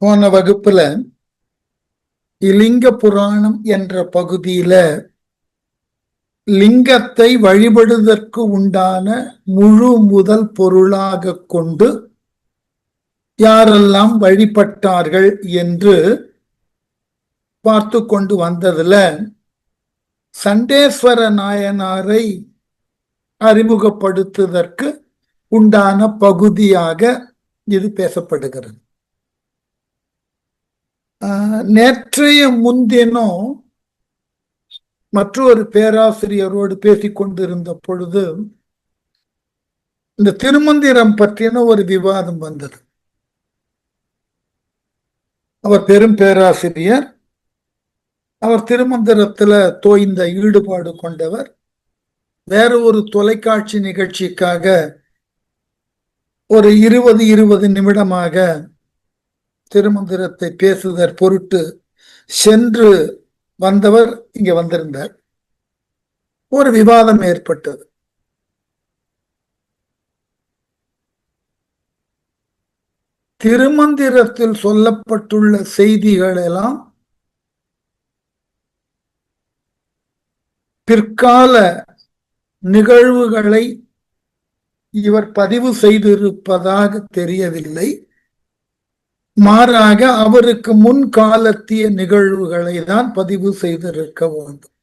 போன வகுப்புல இலிங்க புராணம் என்ற பகுதியில லிங்கத்தை வழிபடுவதற்கு உண்டான முழு முதல் பொருளாக கொண்டு யாரெல்லாம் வழிபட்டார்கள் என்று பார்த்து கொண்டு வந்ததுல சண்டேஸ்வர நாயனாரை அறிமுகப்படுத்துவதற்கு உண்டான பகுதியாக இது பேசப்படுகிறது. நேற்றைய முன்தினம் மற்றொரு பேராசிரியரோடு பேசிக்கொண்டிருந்த பொழுது இந்த திருமந்திரம் பற்றின ஒரு விவாதம் வந்தது. அவர் பெரும் பேராசிரியர், அவர் திருமந்திரத்துல தோய்ந்த ஈடுபாடு கொண்டவர். வேற ஒரு தொலைக்காட்சி நிகழ்ச்சிக்காக ஒரு 20 நிமிடமாக திருமந்திரத்தை பேசுதற் பொருட்டு சென்று வந்தவர் இங்க வந்திருந்தார். ஒரு விவாதம் ஏற்பட்டது. திருமந்திரத்தில் சொல்லப்பட்டுள்ள செய்திகள் எல்லாம் பிற்கால நிகழ்வுகளை இவர் பதிவு செய்திருப்பதாக தெரியவில்லை. மாறாக அவருக்கு முன்காலத்திய நிகழ்வுகளை தான் பதிவு செய்திருக்க வேண்டும்.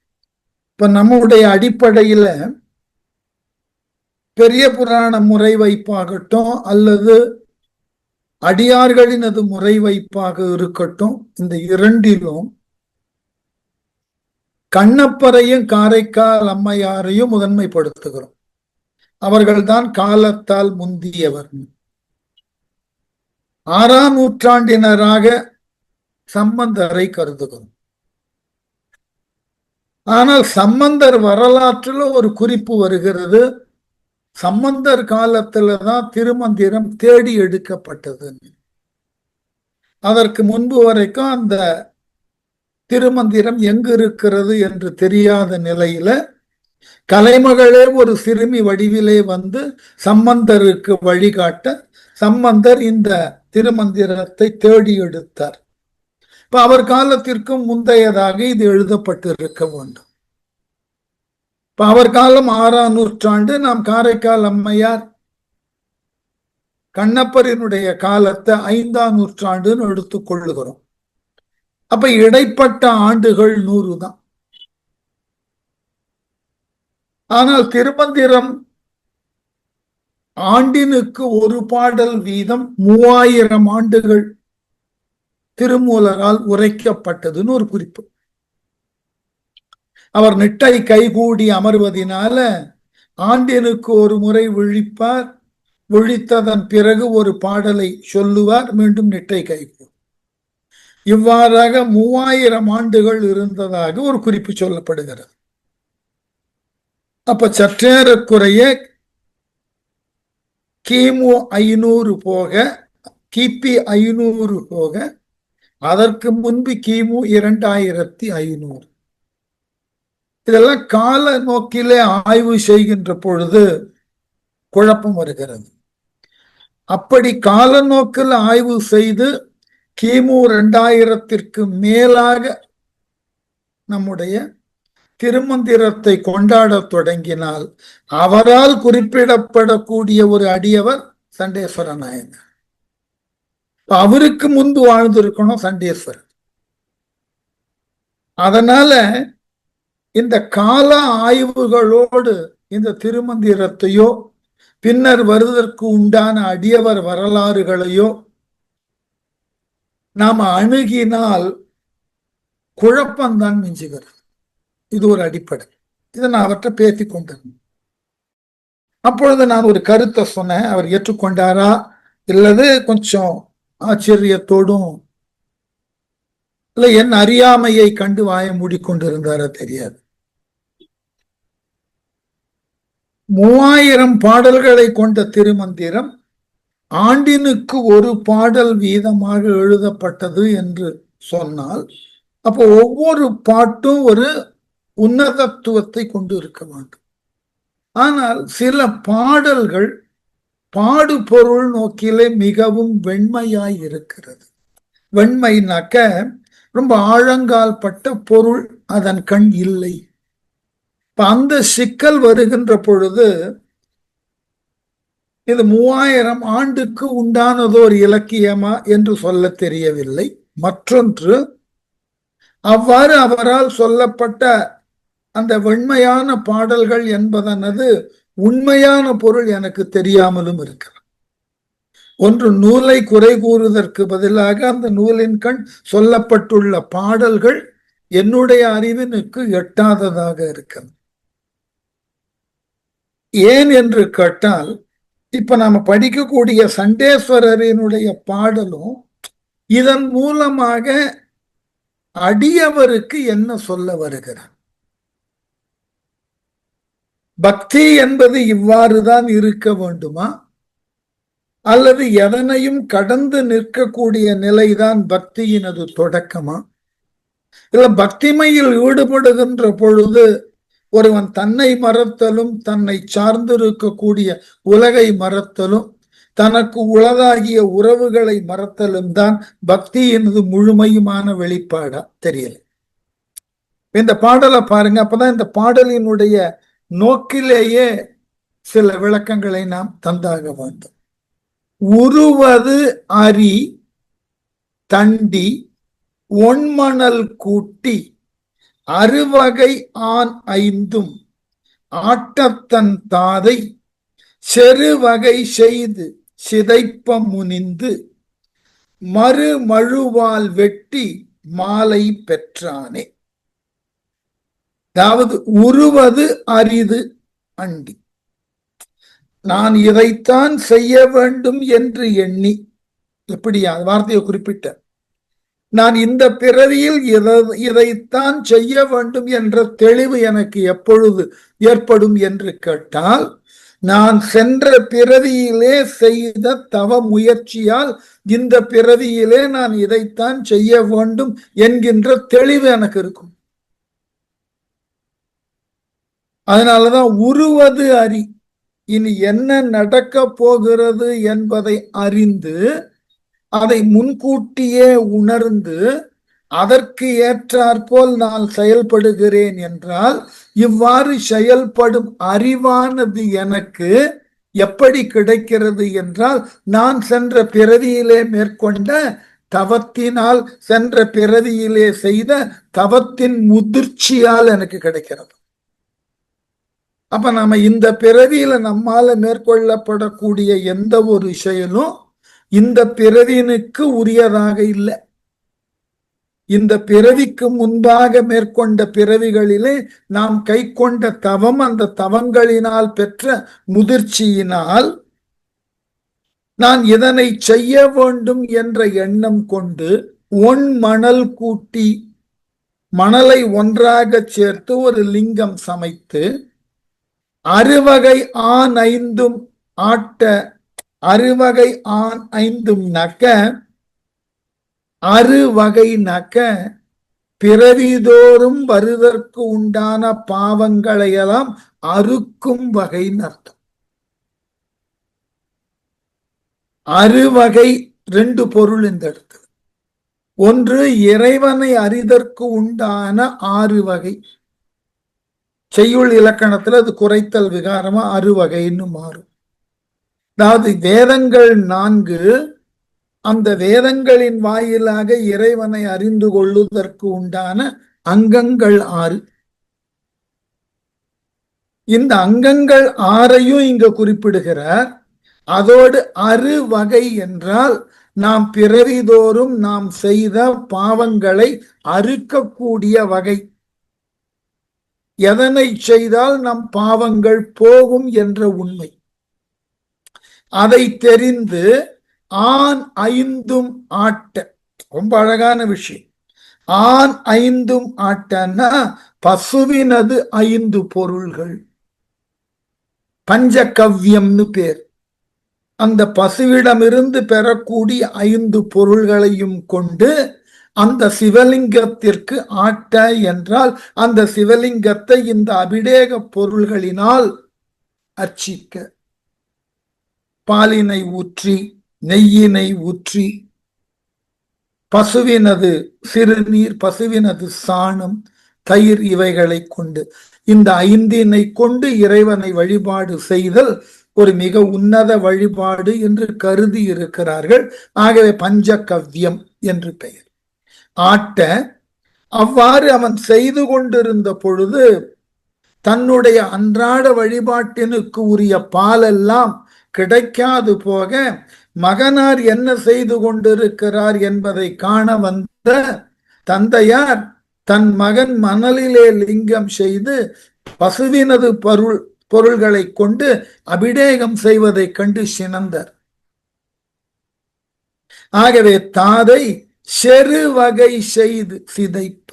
இப்ப நம்முடைய அடிப்படையில பெரிய புராண முறை வைப்பாகட்டும் அல்லது அடியார்களினது முறை வைப்பாக இருக்கட்டும், இந்த இரண்டிலும் கண்ணப்பரையும் காரைக்கால் அம்மையாரையும் முதன்மைப்படுத்துகிறோம். அவர்கள்தான் காலத்தால் முந்தியவர். 6ஆம் நூற்றாண்டினராக சம்பந்தரை கருதுகிறோம். ஆனால் சம்பந்தர் வரலாற்றில் ஒரு குறிப்பு வருகிறது. சம்பந்தர் காலத்துலதான் திருமந்திரம் தேடி எடுக்கப்பட்டது. அதற்கு முன்பு வரைக்கும் அந்த திருமந்திரம் எங்கு இருக்கிறது என்று தெரியாத நிலையில கலைமகளே ஒரு சிறுமி வடிவிலே வந்து சம்பந்தருக்கு வழிகாட்ட சம்பந்தர் இந்த திருமந்திரத்தை தேடி எடுத்தார். இப்ப அவர் காலத்திற்கும் முந்தையதாக இது எழுதப்பட்டிருக்க வேண்டும். இப்ப அவர் காலம் 6ஆம் நூற்றாண்டு, நாம் காரைக்கால் அம்மையார் கண்ணப்பரினுடைய காலத்தை 5ஆம் நூற்றாண்டுன்னு எடுத்துக் கொள்ளுகிறோம். அப்ப இடைப்பட்ட ஆண்டுகள் 100 தான். ஆனால் திருமந்திரம் ஆண்டினுக்கு ஒரு பாடல் வீதம் 3000 ஆண்டுகள் திருமூலரால் உரைக்கப்பட்டதுன்னு ஒரு குறிப்பு. அவர் நிட்டை கைகூடி அமர்வதினால ஆண்டினுக்கு ஒரு முறை விழிப்பார், விழித்ததன் பிறகு ஒரு பாடலை சொல்லுவார், மீண்டும் நிட்டை கைகூடும். இவ்வாறாக 3000 ஆண்டுகள் இருந்ததாக ஒரு குறிப்பு சொல்லப்படுகிறது. அப்ப சற்றேறக்குறைய கிமு 500 போக, கிபி 500 போக, அதற்கு முன்பு கிமு 2500. இதெல்லாம் கால நோக்கிலே ஆய்வு செய்கின்ற பொழுது குழப்பம் வருகிறது. அப்படி கால நோக்கில் ஆய்வு செய்து கிமு 2000ற்கு மேலாக நம்முடைய திருமந்திரத்தை கொண்டாட தொடங்கினால் அவரால் குறிப்பிடப்படக்கூடிய ஒரு அடியவர் சண்டேஸ்வர நாயனார். அவருக்கு முன்பு வாழ்ந்திருக்கணும் சண்டேஸ்வரர். அதனால இந்த கால ஆய்வுகளோடு இந்த திருமந்திரத்தையோ பின்னர் வருவதற்கு உண்டான அடியவர் வரலாறுகளையோ நாம அணுகினால் குழப்பம்தான் மிஞ்சுகிறது. இது ஒரு அடிப்படை. இதை நான் அவர்கிட்ட பேசிக் கொண்டிருந்தேன். அப்பொழுது நான் ஒரு கருத்தை சொன்னேன். அவர் ஏற்றுக்கொண்டாரா இல்லது கொஞ்சம் ஆச்சரியத்தோடும் இல்ல என் அறியாமையை கண்டு வாய மூடிக்கொண்டிருந்தாரா தெரியாது. 3000 பாடல்களை கொண்ட திருமந்திரம் ஆண்டினுக்கு ஒரு பாடல் வீதமாக எழுதப்பட்டது என்று சொன்னால் அப்போ ஒவ்வொரு பாட்டும் ஒரு உன்னதத்துவத்தை கொண்டு இருக்க வேண்டும். ஆனால் சில பாடல்கள் பாடு பொருள் நோக்கிலே மிகவும் வெண்மையாய் இருக்கிறது. வெண்மைனாக்க ரொம்ப ஆழங்கால் பட்ட பொருள், அதன் கண் இல்லை. அந்த சிக்கல் வருகின்ற பொழுது இது 3000 ஆண்டுக்கு உண்டானதோர் இலக்கியமா என்று சொல்ல தெரியவில்லை. மற்றொன்று, அவ்வாறு அவரால் சொல்லப்பட்ட அந்த வெண்மையான பாடல்கள் என்பதனது உண்மையான பொருள் எனக்கு தெரியாமலும் இருக்கிறது. ஒன்று, நூலை குறை கூறுவதற்கு பதிலாக அந்த நூலின் கண் சொல்லப்பட்டுள்ள பாடல்கள் என்னுடைய அறிவினுக்கு எட்டாததாக இருக்கிறது. ஏன் என்று கேட்டால், இப்ப நாம படிக்கக்கூடிய சண்டேஸ்வரரினுடைய பாடலும் இதன் மூலமாக அடியவருக்கு என்ன சொல்ல வருகிறார்? பக்தி என்பது இவ்வாறுதான் இருக்க வேண்டுமா, அல்லது எதனையும் கடந்து நிற்கக்கூடிய நிலைதான் பக்தியினது தொடக்கமா? இல்ல பக்திமையில் ஈடுபடுகின்ற பொழுது ஒருவன் தன்னை மறத்தலும் தன்னை சார்ந்திருக்கக்கூடிய உலகை மறத்தலும் தனக்கு உளதாகிய உறவுகளை மறத்தலும் தான் பக்தியினது முழுமையுமான வெளிப்பாடா? தெரியல. இந்த பாடலை பாருங்க, அப்பதான் இந்த பாடலினுடைய நோக்கிலேயே சில விளக்கங்களை நாம் தந்தாக வேண்டும். உருவது அரி தண்டி ஒன்மணல் கூட்டி அறுவகை ஆண் ஐந்தும் ஆட்டத்தன் தாதை செருவகை செய்து சிதைப்ப முனிந்து மறுமழுவால் வெட்டி மாலை பெற்றானே. அதாவது உருவது அரிது அண்டி, நான் இதைத்தான் செய்ய வேண்டும் என்று எண்ணி, எப்படியா வார்த்தையை குறிப்பிட்ட, நான் இந்த பிறவியில் இதைத்தான் செய்ய வேண்டும் என்ற தெளிவு எனக்கு எப்பொழுது ஏற்படும் என்று கேட்டால், நான் சென்ற பிறவியிலே செய்த தவ முயற்சியால் இந்த பிறவியிலே நான் இதைத்தான் செய்ய வேண்டும் என்கின்ற தெளிவு எனக்கு இருக்கும். அதனாலதான் உருவது அறி, இனி என்ன நடக்க போகிறது என்பதை அறிந்து அதை முன்கூட்டியே உணர்ந்து அதற்கு ஏற்றாற்போல் நான் செயல்படுகிறேன் என்றால், இவ்வாறு செயல்படும் அறிவானது எனக்கு எப்படி கிடைக்கிறது என்றால், நான் சென்ற பிறவியிலே மேற்கொண்ட தவத்தினால், சென்ற பிறவியிலே செய்த தவத்தின் முதிர்ச்சியால் எனக்கு கிடைக்கிறது. அப்ப நாம இந்த பிறவியில நம்மால மேற்கொள்ளப்படக்கூடிய எந்த ஒரு செயலும் இந்த பிறவினுக்கு உரியதாக இல்லை. இந்த பிறவிக்கு முன்பாக மேற்கொண்ட பிறவிகளிலே நாம் கை கொண்ட தவம், அந்த தவங்களினால் பெற்ற முதிர்ச்சியினால் நான் இதனை செய்ய வேண்டும் என்ற எண்ணம் கொண்டு மணல் கூட்டி, மணலை ஒன்றாக சேர்த்து ஒரு லிங்கம் சமைத்து அறுவகை ஆண் ஐந்தும் ஆட்ட, அறுவகை ஆண் ஐந்தும் நக்க, அறுவகை நக்க பிறவிதோறும் வருவதற்கு உண்டான பாவங்களையெல்லாம் அறுக்கும் வகைன்னு அர்த்தம். அறுவகை ரெண்டு பொருள் இந்த இடத்துல. ஒன்று, இறைவனை அறிதற்கு உண்டான 6 வகை. செய்யுள் இலக்கணத்துல அது குறைத்தல் விகாரமா அறுவகைன்னு மாறும். அதாவது வேதங்கள் 4, அந்த வேதங்களின் வாயிலாக இறைவனை அறிந்து கொள்ளுவதற்கு உண்டான அங்கங்கள் 6. இந்த அங்கங்கள் 6ஐயும் இங்க குறிப்பிடுகிறார். அதோடு அறுவகை என்றால் நாம் பிறவிதோறும் நாம் செய்த பாவங்களை அறுக்கக்கூடிய வகை. எதனை செய்தால் நம் பாவங்கள் போகும் என்ற உண்மை அதை தெரிந்து ஆண் ஐந்தும் ஆட்ட, ரொம்ப அழகான விஷயம். ஆண் ஐந்தும் ஆட்டன்னா பசுவினது 5 பொருள்கள், பஞ்சகவ்யம்னு பேர். அந்த பசுவிடமிருந்து பெறக்கூடிய 5 பொருள்களையும் கொண்டு அந்த சிவலிங்கத்திற்கு ஆட்ட என்றால் அந்த சிவலிங்கத்தை இந்த அபிடேக பொருள்களினால் அர்ச்சிக்க, பாலினை ஊற்றி, நெய்யினை ஊற்றி, பசுவினது சிறுநீர், பசுவினது சாணம், தயிர் இவைகளை கொண்டு, இந்த ஐந்தினை கொண்டு இறைவனை வழிபாடு செய்தல் ஒரு மிக உன்னத வழிபாடு என்று கருதி இருக்கிறார்கள். ஆகவே பஞ்சகவ்யம் என்று பெயர். ஆட்ட அவ்வாறு அவன் செய்து கொண்டிருந்த பொழுது தன்னுடைய அன்றாட வழிபாட்டினுக்கு உரிய பாலெல்லாம் கிடைக்காது போக மகனார் என்ன செய்து கொண்டிருக்கிறார் என்பதை காண வந்த தந்தையார் தன் மகன் மணலிலே லிங்கம் செய்து பசுவினது பொருள்களை கொண்டு அபிடேகம் செய்வதை கண்டு சினந்தார். ஆகவே தாதை செரு வகை செய்து சிதைப்பு,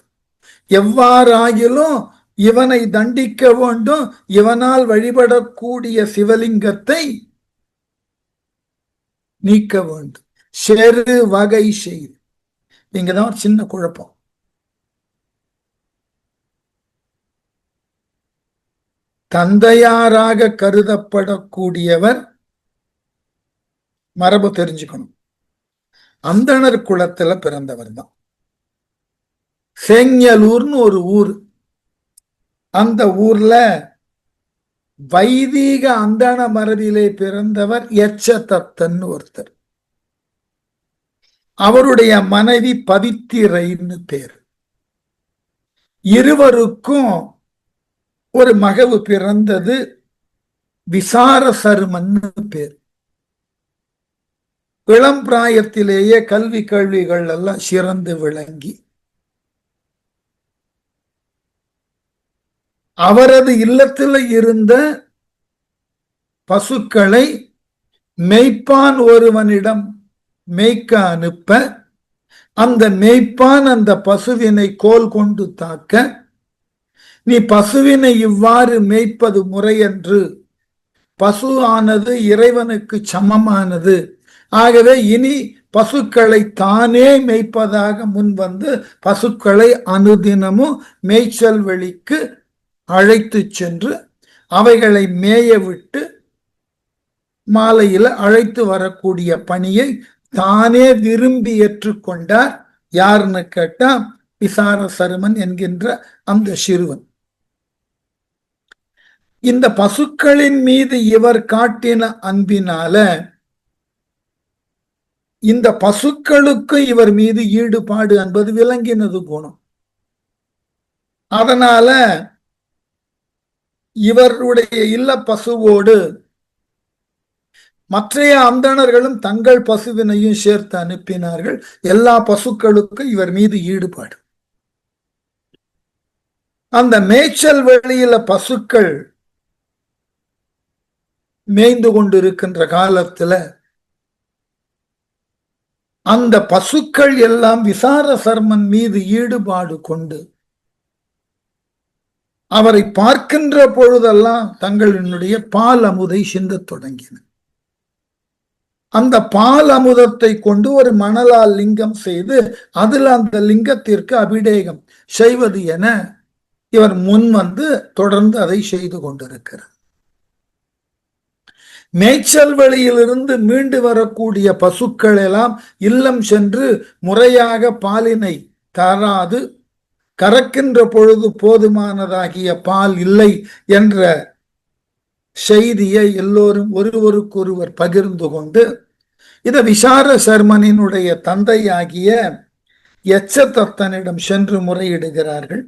எவ்வாறாயிலும் இவனை தண்டிக்க வேண்டும், இவனால் வழிபடக்கூடிய சிவலிங்கத்தை நீக்க வேண்டும். செரு வகை செய்து, இங்கதான் ஒரு சின்ன குழப்பம். தந்தையாராக கருதப்படக்கூடியவர் மரபு தெரிஞ்சுக்கணும், அந்தணர் குலத்துல பிறந்தவர் தான். செங்கலூர்னு ஒரு ஊர், அந்த ஊர்ல வைதீக அந்தண மரபிலே பிறந்தவர் எச்சதத்தன் ஒருத்தர். அவருடைய மனைவி பவித்திரைன்னு பேர். இருவருக்கும் ஒரு மகவு பிறந்தது, விசாரசர்மன் பேர். இளம் பிராயத்திலேயே கல்வி கேள்விகள் எல்லாம் சிறந்து விளங்கி அவரது இல்லத்தில் இருந்த பசுக்களை மேய்ப்பான் ஒருவனிடம் மேய்க்க அனுப்ப, அந்த மேய்ப்பான் அந்த பசுவினை கோல் கொண்டு தாக்க, நீ பசுவினை இவ்வாறு மேய்ப்பது முறையன்று, பசு ஆனது இறைவனுக்கு சமமானது, ஆகவே இனி பசுக்களை தானே மேய்ப்பதாக முன் வந்து பசுக்களை அனுதினமும் மேய்ச்சல் வெளிக்கு அழைத்து சென்று அவைகளை மேய விட்டு மாலையில அழைத்து வரக்கூடிய பணியை தானே விரும்பி ஏற்றுக்கொண்டார். யாருன்னு கேட்டா விசாரசருமன் என்கின்ற அந்த சிறுவன். இந்த பசுக்களின் மீது இவர் காட்டின அன்பினால இந்த பசுக்களுக்கு இவர் மீது ஈடுபாடு என்பது விளங்கினது குணம். அதனால இவருடைய இல்ல பசுவோடு மற்றைய அந்தணர்களும் தங்கள் பசுவினையும் சேர்த்து அனுப்பினார்கள். எல்லா பசுக்களுக்கும் இவர் மீது ஈடுபாடு. அந்த மேய்ச்சல் வெளியில பசுக்கள் மேய்ந்து கொண்டிருக்கின்ற காலத்துல அந்த பசுக்கள் எல்லாம் விசாரசர்மன் மீது ஈடுபாடு கொண்டு அவரை பார்க்கின்ற பொழுதெல்லாம் தங்களினுடைய பால் அமுதை சிந்தத் தொடங்கின. அந்த பால் அமுதத்தை கொண்டு ஒரு மணலால் லிங்கம் செய்து அதில் அந்த லிங்கத்திற்கு அபிடேகம் செய்வது என இவர் முன் வந்து தொடர்ந்து அதை செய்து கொண்டிருக்கிறார். மேய்ச்சல் வெளியிலிருந்து மீண்டு வரக்கூடிய பசுக்கள் எல்லாம் இல்லம் சென்று முறையாக பாலினை தராது, கறக்கின்ற பொழுது போதுமானதாகிய பால் இல்லை என்ற செய்தியை எல்லோரும் ஒருவருக்கொருவர் பகிர்ந்து கொண்டு இத விசாரசர்மனினுடைய தந்தையாகிய எச்சதத்தனிடம் சென்று முறையிடுகிறார்கள்.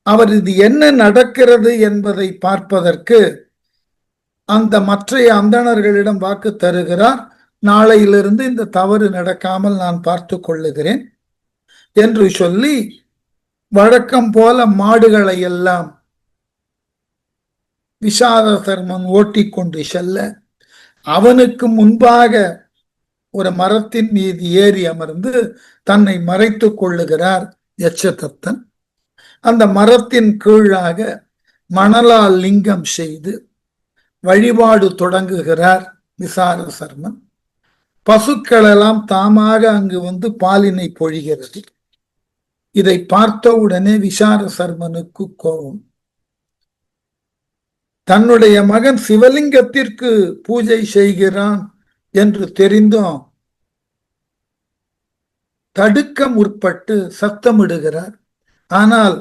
அவர் இது என்ன நடக்கிறது என்பதை பார்ப்பதற்கு அந்த மற்றைய அந்தணர்களிடம் வாக்கு தருகிறார். நாளையிலிருந்து இந்த தவறு நடக்காமல் நான் பார்த்து கொள்ளுகிறேன் என்று சொல்லி வழக்கம் போல மாடுகளை எல்லாம் விசாரசர்மன் ஓட்டிக்கொண்டு செல்ல, அவனுக்கு முன்பாக ஒரு மரத்தின் மீது ஏறி அமர்ந்து தன்னை மறைத்துக் கொள்ளுகிறார் எச்சதத்தன். அந்த மரத்தின் கீழாக மணலால் லிங்கம் செய்து வழிபாடு தொடங்குகிறார் விசாரசர்மன். பசுக்கள் எல்லாம் தாமாக அங்கு வந்து பாலினை பொழிகிறது. இதை பார்த்தவுடனே விசாரசர்மனுக்கு கோபம். தன்னுடைய மகன் சிவலிங்கத்திற்கு பூஜை செய்கிறான் என்று தெரிந்தும் தடுக்க முற்பட்டு சத்தமிடுகிறார். ஆனால்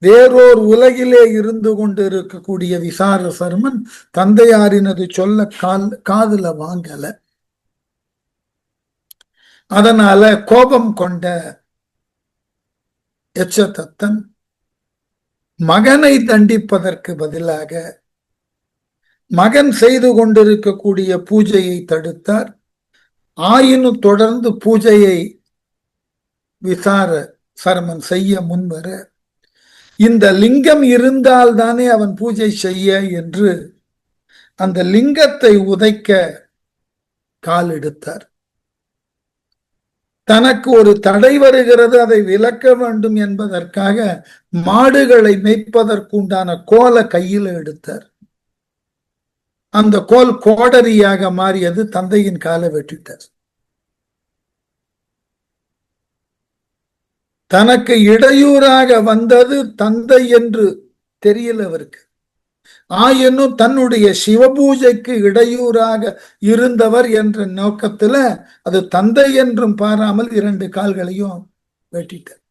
வேறோர் உலகிலே இருந்து கொண்டு இருக்கக்கூடிய விசார சர்மன் தந்தையாரினது சொல்ல காதுல வாங்கல. அதனால கோபம் கொண்ட எச்சதத்தன் மகனை தண்டிப்பதற்கு பதிலாக மகன் செய்து கொண்டிருக்கக்கூடிய பூஜையை தடுத்தார். ஆயினும் தொடர்ந்து பூஜையை விசார சர்மன் செய்ய முன்வர இந்த லிங்கம் இருந்தால் தானே அவன் பூஜை செய்ய என்று அந்த லிங்கத்தை உதைக்க கால் எடுத்தார். தனக்கு ஒரு தடை வருகிறது, அதை விலக்க வேண்டும் என்பதற்காக மாடுகளை மேய்ப்பதற்குண்டான கோலை கையில் எடுத்தார். அந்த கோல் கோடரியாக மாறியது. தந்தையின் காலை வெட்டிட்டார். தனக்கு இடையூறாக வந்தது தந்தை என்று தெரியல அவருக்கு. ஆயினும் தன்னுடைய சிவபூஜைக்கு இடையூறாக இருந்தவர் என்ற நோக்கத்துல அது தந்தை என்றும் பாராமல் 2 கால்களையும் வெட்டிட்டார்.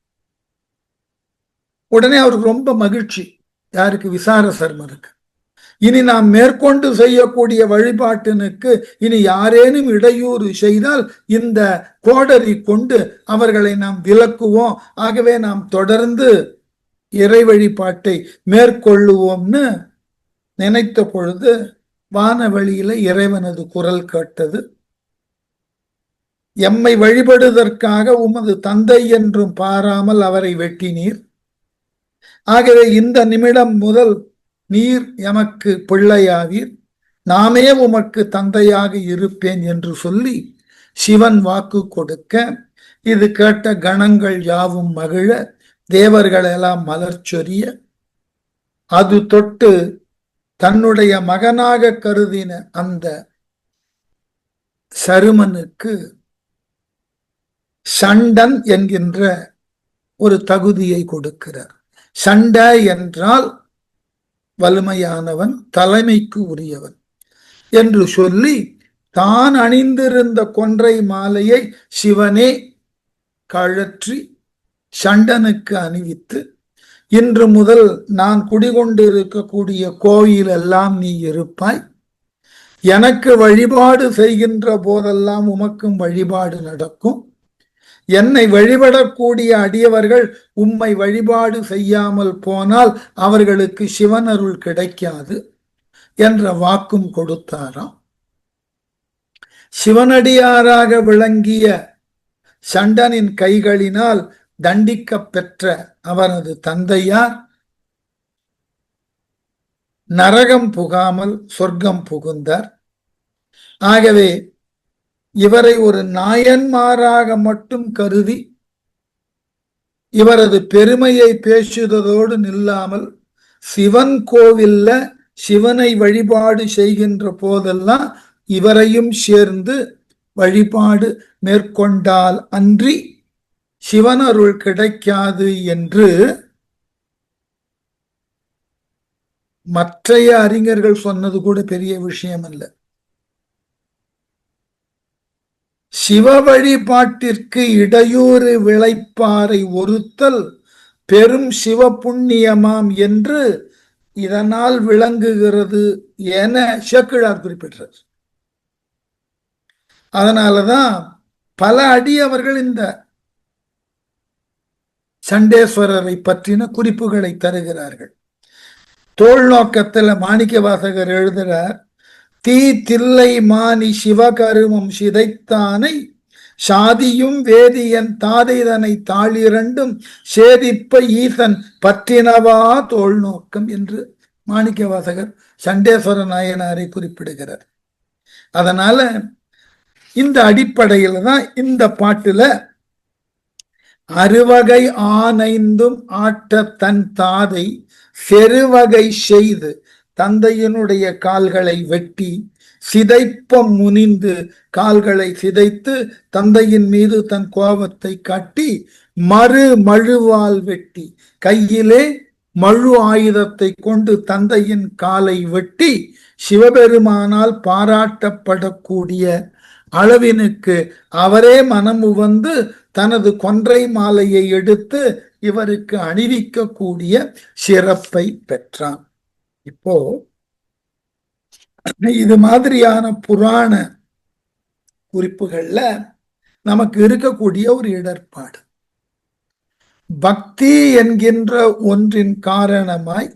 உடனே அவருக்கு ரொம்ப மகிழ்ச்சி. யாருக்கு? விசார சர்மருக்கு. இனி நாம் மேற்கொண்டு செய்யக்கூடிய வழிபாட்டினுக்கு இனி யாரேனும் இடையூறு செய்தால் இந்த கோடரி கொண்டு அவர்களை நாம் விலக்குவோம். ஆகவே நாம் தொடர்ந்து இறை வழிபாட்டை மேற்கொள்ளுவோம்னு நினைத்த பொழுது வானவெளியில இறைவனது குரல் கேட்டது. எம்மை வழிபடுவதற்காக உமது தந்தை என்றும் பாராமல் அவரை வெட்டினீர். ஆகவே இந்த நிமிடம் முதல் நீர் எமக்கு பிள்ளையாவீர், நாமே உமக்கு தந்தையாக இருப்பேன் என்று சொல்லி சிவன் வாக்கு கொடுக்க, இது கேட்ட கணங்கள் யாவும் மகிழ, தேவர்கள் எல்லாம் மலர் சொரிய, அது தொட்டு தன்னுடைய மகனாக கருதின அந்த சருமனுக்கு சண்டன் என்கின்ற ஒரு தகுதியை கொடுக்கிறார். சண்ட என்றால் வலிமையானவன், தலைமைக்கு உரியவன் என்று சொல்லி தான் அணிந்திருந்த கொன்றை மாலையை சிவனே கழற்றி சண்டனுக்கு அணிவித்து, இன்று முதல் நான் குடிகொண்டிருக்கக்கூடிய கோயில் எல்லாம் நீ இருப்பாய், எனக்கு வழிபாடு செய்கின்ற போதெல்லாம் உமக்கும் வழிபாடு நடக்கும், என்னை வழிபடக்கூடிய அடியவர்கள் உம்மை வழிபாடு செய்யாமல் போனால் அவர்களுக்கு சிவனருள் கிடைக்காது என்ற வாக்கும் கொடுத்தாராம். சிவனடியாராக விளங்கிய சண்டனின் கைகளினால் தண்டிக்க பெற்ற அவரது தந்தையார் நரகம் புகாமல் சொர்க்கம் புகுந்தார். ஆகவே இவரை ஒரு நாயன்மாராக மட்டும் கருதி இவரது பெருமையை பேசுவதோடு நில்லாமல் சிவன் கோவில்ல சிவனை வழிபாடு செய்கின்ற போதெல்லாம் இவரையும் சேர்ந்து வழிபாடு மேற்கொண்டால் அன்றி சிவனருள் கிடைக்காது என்று மற்றைய அறிஞர்கள் சொன்னது கூட பெரிய விஷயம் அல்ல. சிவ வழிபாட்டிற்கு இடையூறு விளைப்பாரை ஒருத்தல் பெரும் சிவ புண்ணியமாம் என்று இதனால் விளங்குகிறது என சேக்கிழார் குறிப்பிட்டார். அதனாலதான் பல அடியவர்கள் இந்த சண்டேஸ்வரரை பற்றின குறிப்புகளை தருகிறார்கள். தோல் நோக்கத்துல மாணிக்க வாசகர் எழுதுகிறார், தீ தில்லை மானி சிவகருமம் சிதைத்தானை சாதியும் வேதியன் தாதைதனை தாளிரண்டும் சேதிப்ப ஈசன் பற்றினவா தோல் நோக்கம் என்று மாணிக்க வாசகர் சண்டேஸ்வர நாயனாரை குறிப்பிடுகிறார். அதனால இந்த அடிப்படையில தான் இந்த பாட்டுல அறுவகை ஆனைந்தும் ஆட்ட தன் தாதை செருவகை செய்து தந்தையினுடைய கால்களை வெட்டி சிதைப்பம் முனிந்து கால்களை சிதைத்து தந்தையின் மீது தன் கோபத்தை காட்டி மழுவால் வெட்டி கையிலே மழு ஆயுதத்தை கொண்டு தந்தையின் காலை வெட்டி சிவபெருமானால் பாராட்டப்படக்கூடிய அளவினுக்கு அவரே மனமு வந்து தனது கொன்றை மாலையை எடுத்து இவருக்கு அணிவிக்கக்கூடிய சிறப்பை பெற்றான். இப்போ இது மாதிரியான புராண குறிப்புகள்ல நமக்கு இருக்கக்கூடிய ஒரு இடர்பாடு, பக்தி என்கின்ற ஒன்றின் காரணமாய்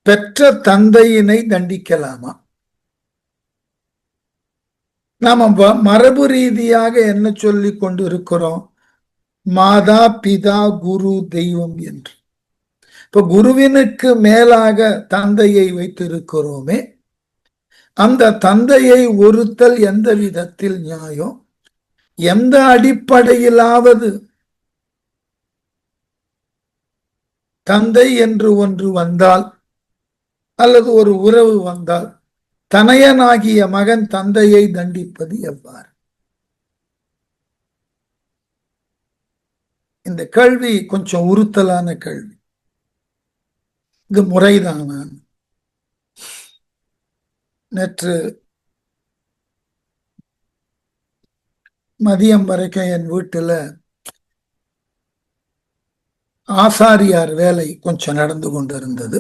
பெற்ற தந்தையினை தண்டிக்கலாமா? நாம மரபு ரீதியாக என்ன சொல்லிக் கொண்டு இருக்கிறோம்? மாதா பிதா குரு தெய்வம் என்று. இப்ப குருவினுக்கு மேலாக தந்தையை வைத்திருக்கிறோமே, அந்த தந்தையை ஒருத்தல் எந்த விதத்தில் நியாயம்? எந்த அடிப்படையிலாவது தந்தை என்று ஒன்று வந்தால் அல்லது ஒரு உறவு வந்தால் தனையனாகிய மகன் தந்தையை தண்டிப்பது எவ்வாறு? இந்த கேள்வி கொஞ்சம் உறுத்தலான கேள்வி. இது முறைதான? நேற்று மதியம் வரைக்கும் என் வீட்டுல ஆசாரியார் வேலை கொஞ்சம் நடந்து கொண்டிருந்தது.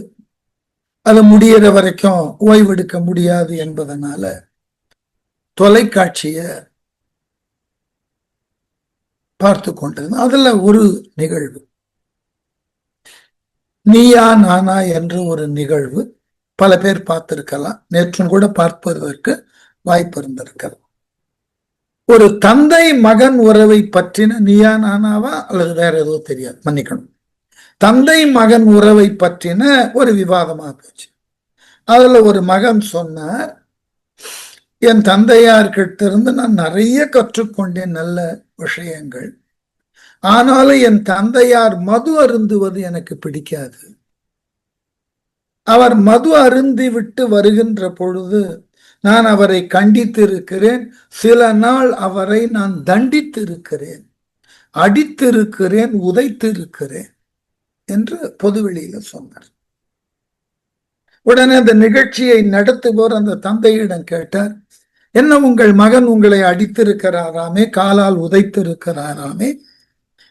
அது முடிகிற வரைக்கும் ஓய்வெடுக்க முடியாது என்பதனால தொலைக்காட்சிய பார்த்து கொண்டிருந்தேன். அதுல ஒரு நிகழ்வு, நீயா நானா என்ற ஒரு நிகழ்வு, பல பேர் பார்த்திருக்கலாம், நேற்றும் கூட பார்ப்பதற்கு வாய்ப்பு இருந்திருக்கலாம். ஒரு தந்தை மகன் உறவை பற்றின நீயா நானாவா அல்லது வேற ஏதோ தெரியாது, மன்னிக்கணும், தந்தை மகன் உறவை பற்றின ஒரு விவாதமா போச்சு. அதுல ஒரு மகன் சொன்னார், என் தந்தையார்கிட்ட இருந்து நான் நிறைய கற்றுக்கொண்டேன் நல்ல விஷயங்கள், ஆனாலும் என் தந்தையார் மது அருந்துவது எனக்கு பிடிக்காது. அவர் மது அருந்தி விட்டு வருகின்ற பொழுது நான் அவரை கண்டித்து இருக்கிறேன், சில நாள் அவரை நான் தண்டித்து இருக்கிறேன், அடித்திருக்கிறேன், உதைத்திருக்கிறேன் என்று பொதுவெளியில சொன்னார். உடனே அந்த நிகழ்ச்சியை நடத்துவோர் அந்த தந்தையிடம் கேட்டார், என்ன உங்கள் மகன் உங்களை அடித்திருக்கிறாராமே, காலால் உதைத்திருக்கிறாராமே,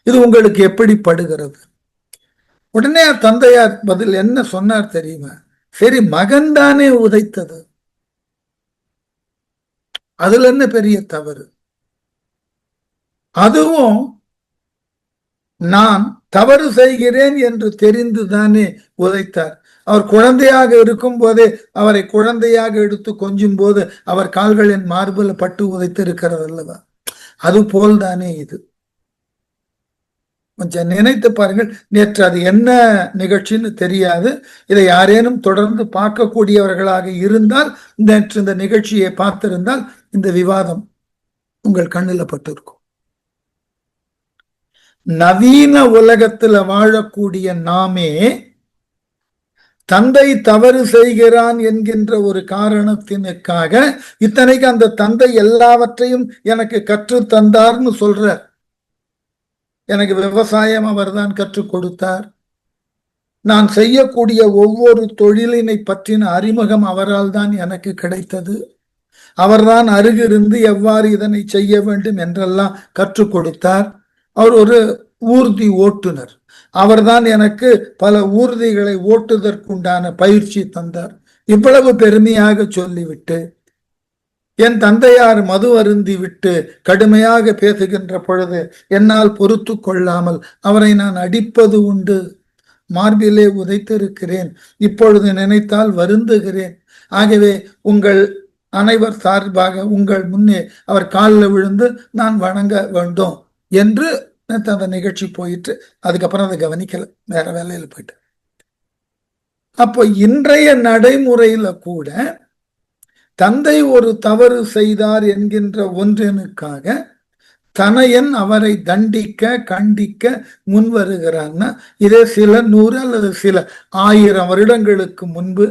இது உங்களுக்கு எப்படி படுகிறது? உடனே தந்தையார் பதில் என்ன சொன்னார் தெரியுமா? சரி, மகன் தானே உதைத்தது, அதுல என்ன பெரிய தவறு? அதுவும் நான் தவறு செய்கிறேன் என்று தெரிந்துதானே உதைத்தார். அவர் குழந்தையாக இருக்கும் போதே அவரை குழந்தையாக எடுத்து கொஞ்சும் போது அவர் கால்களின் மார்பில் பட்டு உதைத்து இருக்கிறது அல்லவா? அது போல்தானே இது. கொஞ்சம் நினைத்து பாருங்கள். நேற்று அது என்ன நிகழ்ச்சின்னு தெரியாது. இதை யாரேனும் தொடர்ந்து பார்க்கக்கூடியவர்களாக இருந்தால், நேற்று இந்த நிகழ்ச்சியை பார்த்திருந்தால் இந்த விவாதம் உங்கள் கண்ணில் பட்டிருக்கும். நவீன உலகத்துல வாழக்கூடிய நாமே தந்தை தவறு செய்கிறான் என்கின்ற ஒரு காரணத்தினுக்காக, இத்தனைக்கு அந்த தந்தை எல்லாவற்றையும் எனக்கு கற்று தந்தார்னு சொல்றார். எனக்கு விவசாயம் அவர்தான் கற்றுக் கொடுத்தார், நான் செய்யக்கூடிய ஒவ்வொரு தொழிலினை பற்றின அறிமுகம் அவரால் தான் எனக்கு கிடைத்தது, அவர்தான் அருகிருந்து எவ்வாறு இதனை செய்ய வேண்டும் என்றெல்லாம் கற்றுக் கொடுத்தார், அவர் ஒரு ஊர்தி ஓட்டுநர், அவர்தான் எனக்கு பல ஊர்திகளை ஓட்டுவதற்குண்டான பயிற்சி தந்தார். இவ்வளவு பெருமையாக சொல்லிவிட்டு என் தந்தையார் மது அருந்தி விட்டு கடுமையாக பேசுகின்ற பொழுது என்னால் பொறுத்து கொள்ளாமல் அவரை நான் அடிப்பது உண்டு, மார்பிலே உதைத்திருக்கிறேன், இப்பொழுது நினைத்தால் வருந்துகிறேன். ஆகவே உங்கள் அனைவர் சார்பாக உங்கள் முன்னே அவர் காலில் விழுந்து நான் வணங்க வேண்டும் என்று அந்த நிகழ்ச்சி போயிட்டு அதுக்கப்புறம் அதை கவனிக்கல, வேற வேலையில போயிட்டு. அப்போ இன்றைய நடைமுறையில கூட தந்தை ஒரு தவறு செய்தார் என்கின்ற ஒன்றினுக்காக தனையன் அவரை தண்டிக்க கண்டிக்க முன் வருகிறான்னா, இதே சில 100 அல்லது சில 1000 வருடங்களுக்கு முன்பு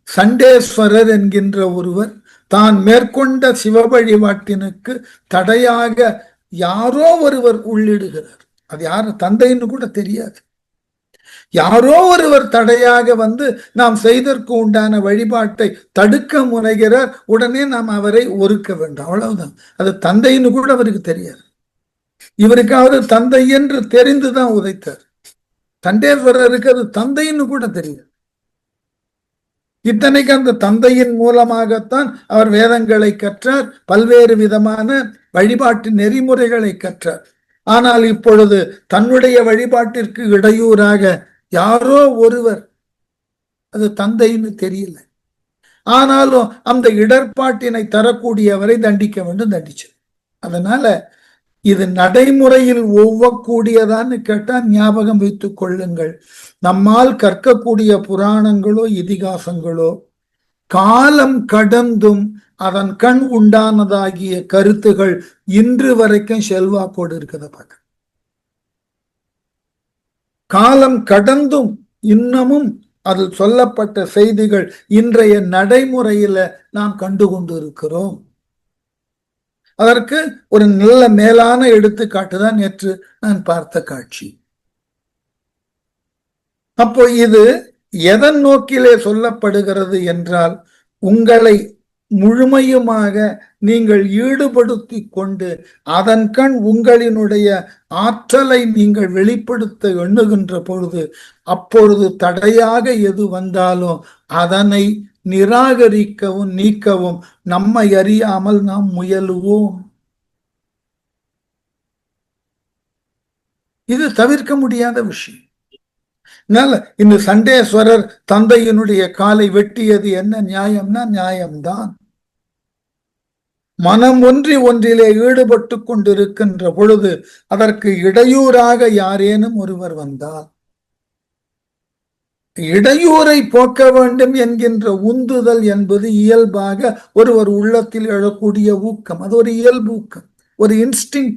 சண்டேஸ்வரர் என்கின்ற ஒருவர் தான் மேற்கொண்ட சிவ வழிபாட்டினுக்கு தடையாக யாரோ ஒருவர் உள்ளிடுகிறார். அது யாரு தந்தைன்னு கூட தெரியாது. யாரோ ஒருவர் தடையாக வந்து நாம் செய்தற்கு உண்டான வழிபாட்டை தடுக்க முனைகிறார். உடனே நாம் அவரை ஒதுக்க வேண்டும், அவ்வளவுதான். அது தந்தைன்னு கூட அவருக்கு தெரியாது. இவருக்காவது தந்தை என்று தெரிந்துதான் உதைத்தார். சண்டேஸ்வரருக்கு அது தந்தைன்னு கூட தெரியும். இத்தனைக்கு அந்த தந்தையின் மூலமாகத்தான் அவர் வேதங்களை கற்றார், பல்வேறு விதமான வழிபாட்டு நெறிமுறைகளை கற்றார். ஆனால் இப்பொழுது தன்னுடைய வழிபாட்டிற்கு இடையூறாக யாரோ ஒருவர், அது தந்தைன்னு தெரியல, ஆனாலும் அந்த இடர்பாட்டினை தரக்கூடியவரை தண்டிக்க வேண்டும், தண்டிச்சு. அதனால இது நடைமுறையில் ஒவ்வக்கூடியதான்னு கேட்டா ஞாபகம் வைத்துக் கொள்ளுங்கள். நம்மால் கற்கக்கூடிய புராணங்களோ இதிகாசங்களோ காலம் கடந்தும் அதன் கண் உண்டானதாகிய கருத்துகள் இன்று வரைக்கும் செல்வாக்கோடு இருக்கிறத பார்க்க. காலம் கடந்தும் இன்னமும் அதில் சொல்லப்பட்ட செய்திகள் இன்றைய நடைமுறையில நாம் கண்டு கொண்டு இருக்கிறோம். அதற்கு ஒரு நல்ல மேலான எடுத்துக்காட்டுதான் நேற்று நான் பார்த்த காட்சி. அப்போ இது எதன் நோக்கிலே சொல்லப்படுகிறது என்றால், உங்களை முழுமையுமாக நீங்கள் ஈடுபடுத்தி கொண்டு அதன் கண் உங்களினுடைய ஆற்றலை நீங்கள் வெளிப்படுத்த எண்ணுகின்ற பொழுது, அப்பொழுது தடையாக எது வந்தாலும் அதனை நிராகரிக்கவும் நீக்கவும் நம்மை அறியாமல் நாம் முயலுவோம். இது தவிர்க்க முடியாத விஷயம். இந்த சண்டேஸ்வரர் தந்தையினுடைய காலை வெட்டியது என்ன நியாயம்னா நியாயம்தான். மனம் ஒன்றி ஒன்றிலே ஈடுபட்டு கொண்டிருக்கின்ற பொழுது அதற்கு இடையூறாக யாரேனும் ஒருவர் வந்தால், இடையூறை போக்க வேண்டும் என்கின்ற உந்துதல் என்பது இயல்பாக ஒருவர் உள்ளத்தில் எழக்கூடிய ஊக்கம். அது ஒரு இயல்பு ஊக்கம், ஒரு இன்ஸ்டிங்.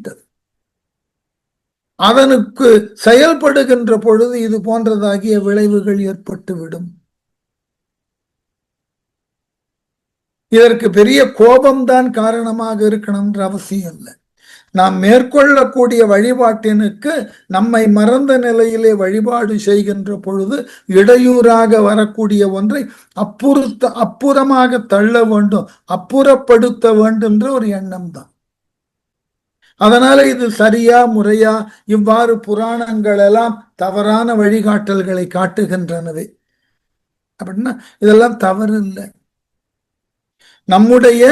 அதனுக்கு செயல்படுகின்ற பொழுது இது போன்றதாகிய விளைவுகள் ஏற்பட்டுவிடும். இதற்கு பெரிய கோபம்தான் காரணமாக இருக்கணும்ன்ற அவசியம் இல்லை. நாம் மேற்கொள்ளக்கூடிய வழிபாட்டினுக்கு நம்மை மறந்த நிலையிலே வழிபாடு செய்கின்ற பொழுது இடையூறாக வரக்கூடிய ஒன்றை அப்புறமாக தள்ள வேண்டும், அப்புறப்படுத்த வேண்டும் என்ற ஒரு எண்ணம் தான். அதனால இது சரியா முறையா, இவ்வாறு புராணங்கள் எல்லாம் தவறான வழிகாட்டல்களை காட்டுகின்றனவே அப்படின்னா இதெல்லாம் தவறு இல்லை. நம்முடைய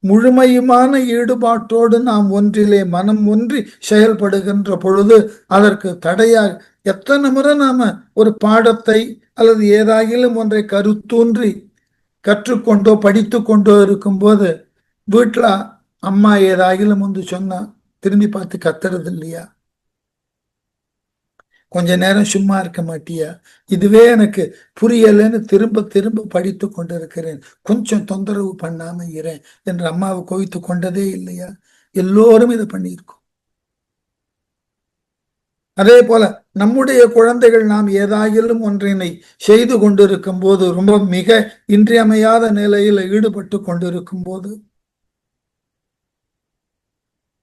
முழுமையுமான ஈடுபாட்டோடு நாம் ஒன்றிலே மனம் ஒன்றி செயல்படுகின்ற பொழுது அதற்கு தடையாக எத்தனை முறை நாம ஒரு பாடத்தை அல்லது ஏதாயிலும் ஒன்றை கருத்தூன்றி கற்றுக்கொண்டோ படித்து கொண்டோ இருக்கும்போது வீட்டுல அம்மா ஏதாயிலும் வந்து சொன்னா திரும்பி பார்த்து கத்துறது இல்லையா? கொஞ்ச நேரம் சும்மா இருக்க மாட்டியா? இதுவே எனக்கு புரியலன்னு திரும்ப திரும்ப படித்து கொண்டிருக்கிறேன், கொஞ்சம் தொந்தரவு பண்ணாம இரேன் என்று அம்மாவை கோவித்து கொண்டதே இல்லையா? எல்லோரும் இதை பண்ணியிருக்கோம். அதே போல நம்முடைய குழந்தைகள் நாம் ஏதாயிலும் ஒன்றினை செய்து கொண்டிருக்கும் போது, ரொம்ப மிக இன்றியமையாத நிலையில் ஈடுபட்டு கொண்டிருக்கும் போது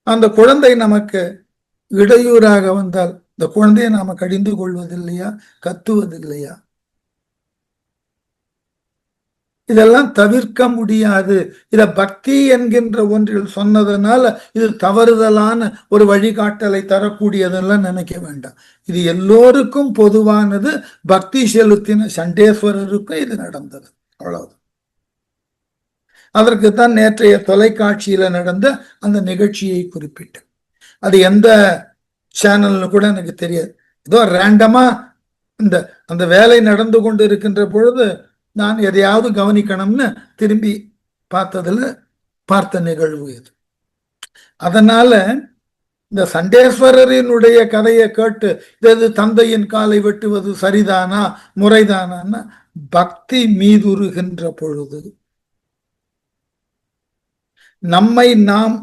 அந்த குழந்தை நமக்கு இடையூறாக வந்தால் இந்த குழந்தையை நாம கடிந்து கொள்வதில்லையா, கத்துவதில்லையா? இதெல்லாம் தவிர்க்க முடியாது. இத பக்தி என்கின்ற ஒன்றில் சொன்னதுனால இது தவறுதலான ஒரு வழிகாட்டலை தரக்கூடியதெல்லாம் நினைக்க வேண்டாம். இது எல்லோருக்கும் பொதுவானது. பக்தி செலுத்தின சண்டேஸ்வரருக்கும் இது நடந்தது, அவ்வளவு. அதற்குத்தான் நேற்றைய தொலைக்காட்சியில நடந்த அந்த நிகழ்ச்சியை குறிப்பிட்டேன். அது எந்த சேனல்னு கூட எனக்கு தெரியாது. ஏதோ ரேண்டமா அந்த வேலை நடந்து கொண்டு இருக்கின்ற பொழுது நான் எதையாவது கவனிக்கணும்னு திரும்பி பார்த்த நிகழ்வு இது. அதனால இந்த சண்டேஸ்வரரினுடைய கதையை கேட்டு இது தந்தையின் காலை வெட்டுவது சரிதானா முறைதானா, பக்தி மீதுருகின்ற பொழுது நம்மை நாம்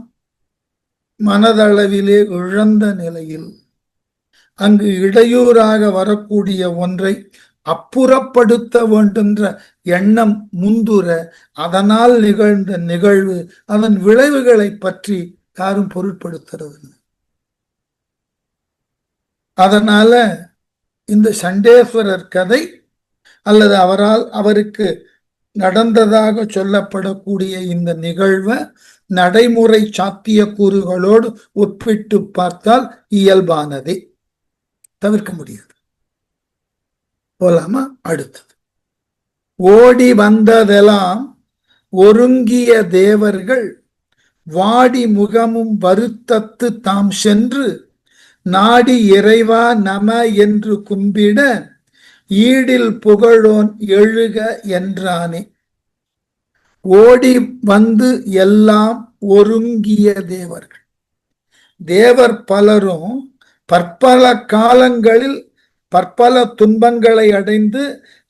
மனதளவிலே இழந்த நிலையில் அங்கு இடையூறாக வரக்கூடிய ஒன்றை அப்புறப்படுத்த வேண்டுன்ற எண்ணம் முந்துர, அதனால் நிகழ்ந்த நிகழ்வு அதன் விளைவுகளை பற்றி யாரும் பொருட்படுத்துறது. அதனால இந்த சண்டேஸ்வரர் கதை அல்லது அவருக்கு நடந்ததாக சொல்லப்படக்கூடிய இந்த நிகழ்வை நடைமுறை சாத்தியக்கூறுகளோடு ஒப்பிட்டு பார்த்தால் இயல்பானதே, தவிர்க்க முடியாது. போலாமா? அடுத்தது, ஓடி வந்ததெல்லாம் ஒருங்கிய தேவர்கள் வாடி முகமும் வருத்தத்து தாம் சென்று நாடி இறைவா நம என்று கும்பிட ஈடில் புகழோன் எழுக என்றானே. ஓடி வந்து எல்லாம் ஒருங்கிய தேவர்கள், தேவர் பலரும் பற்பல காலங்களில் பற்பல துன்பங்களை அடைந்து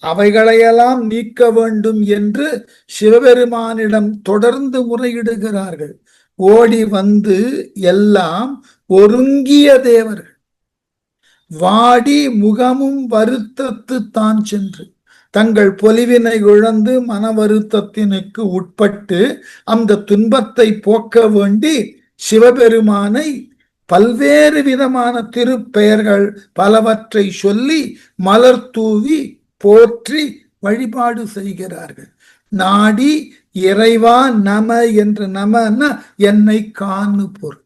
அவைகளையெல்லாம் நீக்க வேண்டும் என்று சிவபெருமானிடம் தொடர்ந்து முறையிடுகிறார்கள். ஓடி வந்து எல்லாம் ஒருங்கிய தேவர்கள் வாடி முகமும் வருத்தத்து தான் சென்று, தங்கள் பொலிவினை இழந்து மன வருத்தத்தினுக்கு உட்பட்டு அந்த துன்பத்தை போக்க வேண்டி சிவபெருமானை பல்வேறு விதமான திருப்பெயர்கள் பலவற்றை சொல்லி மலர் தூவி போற்றி வழிபாடு செய்கிறார்கள். நாடி இறைவா நம என்று, நமன்னா என்னை காணு பொருள்,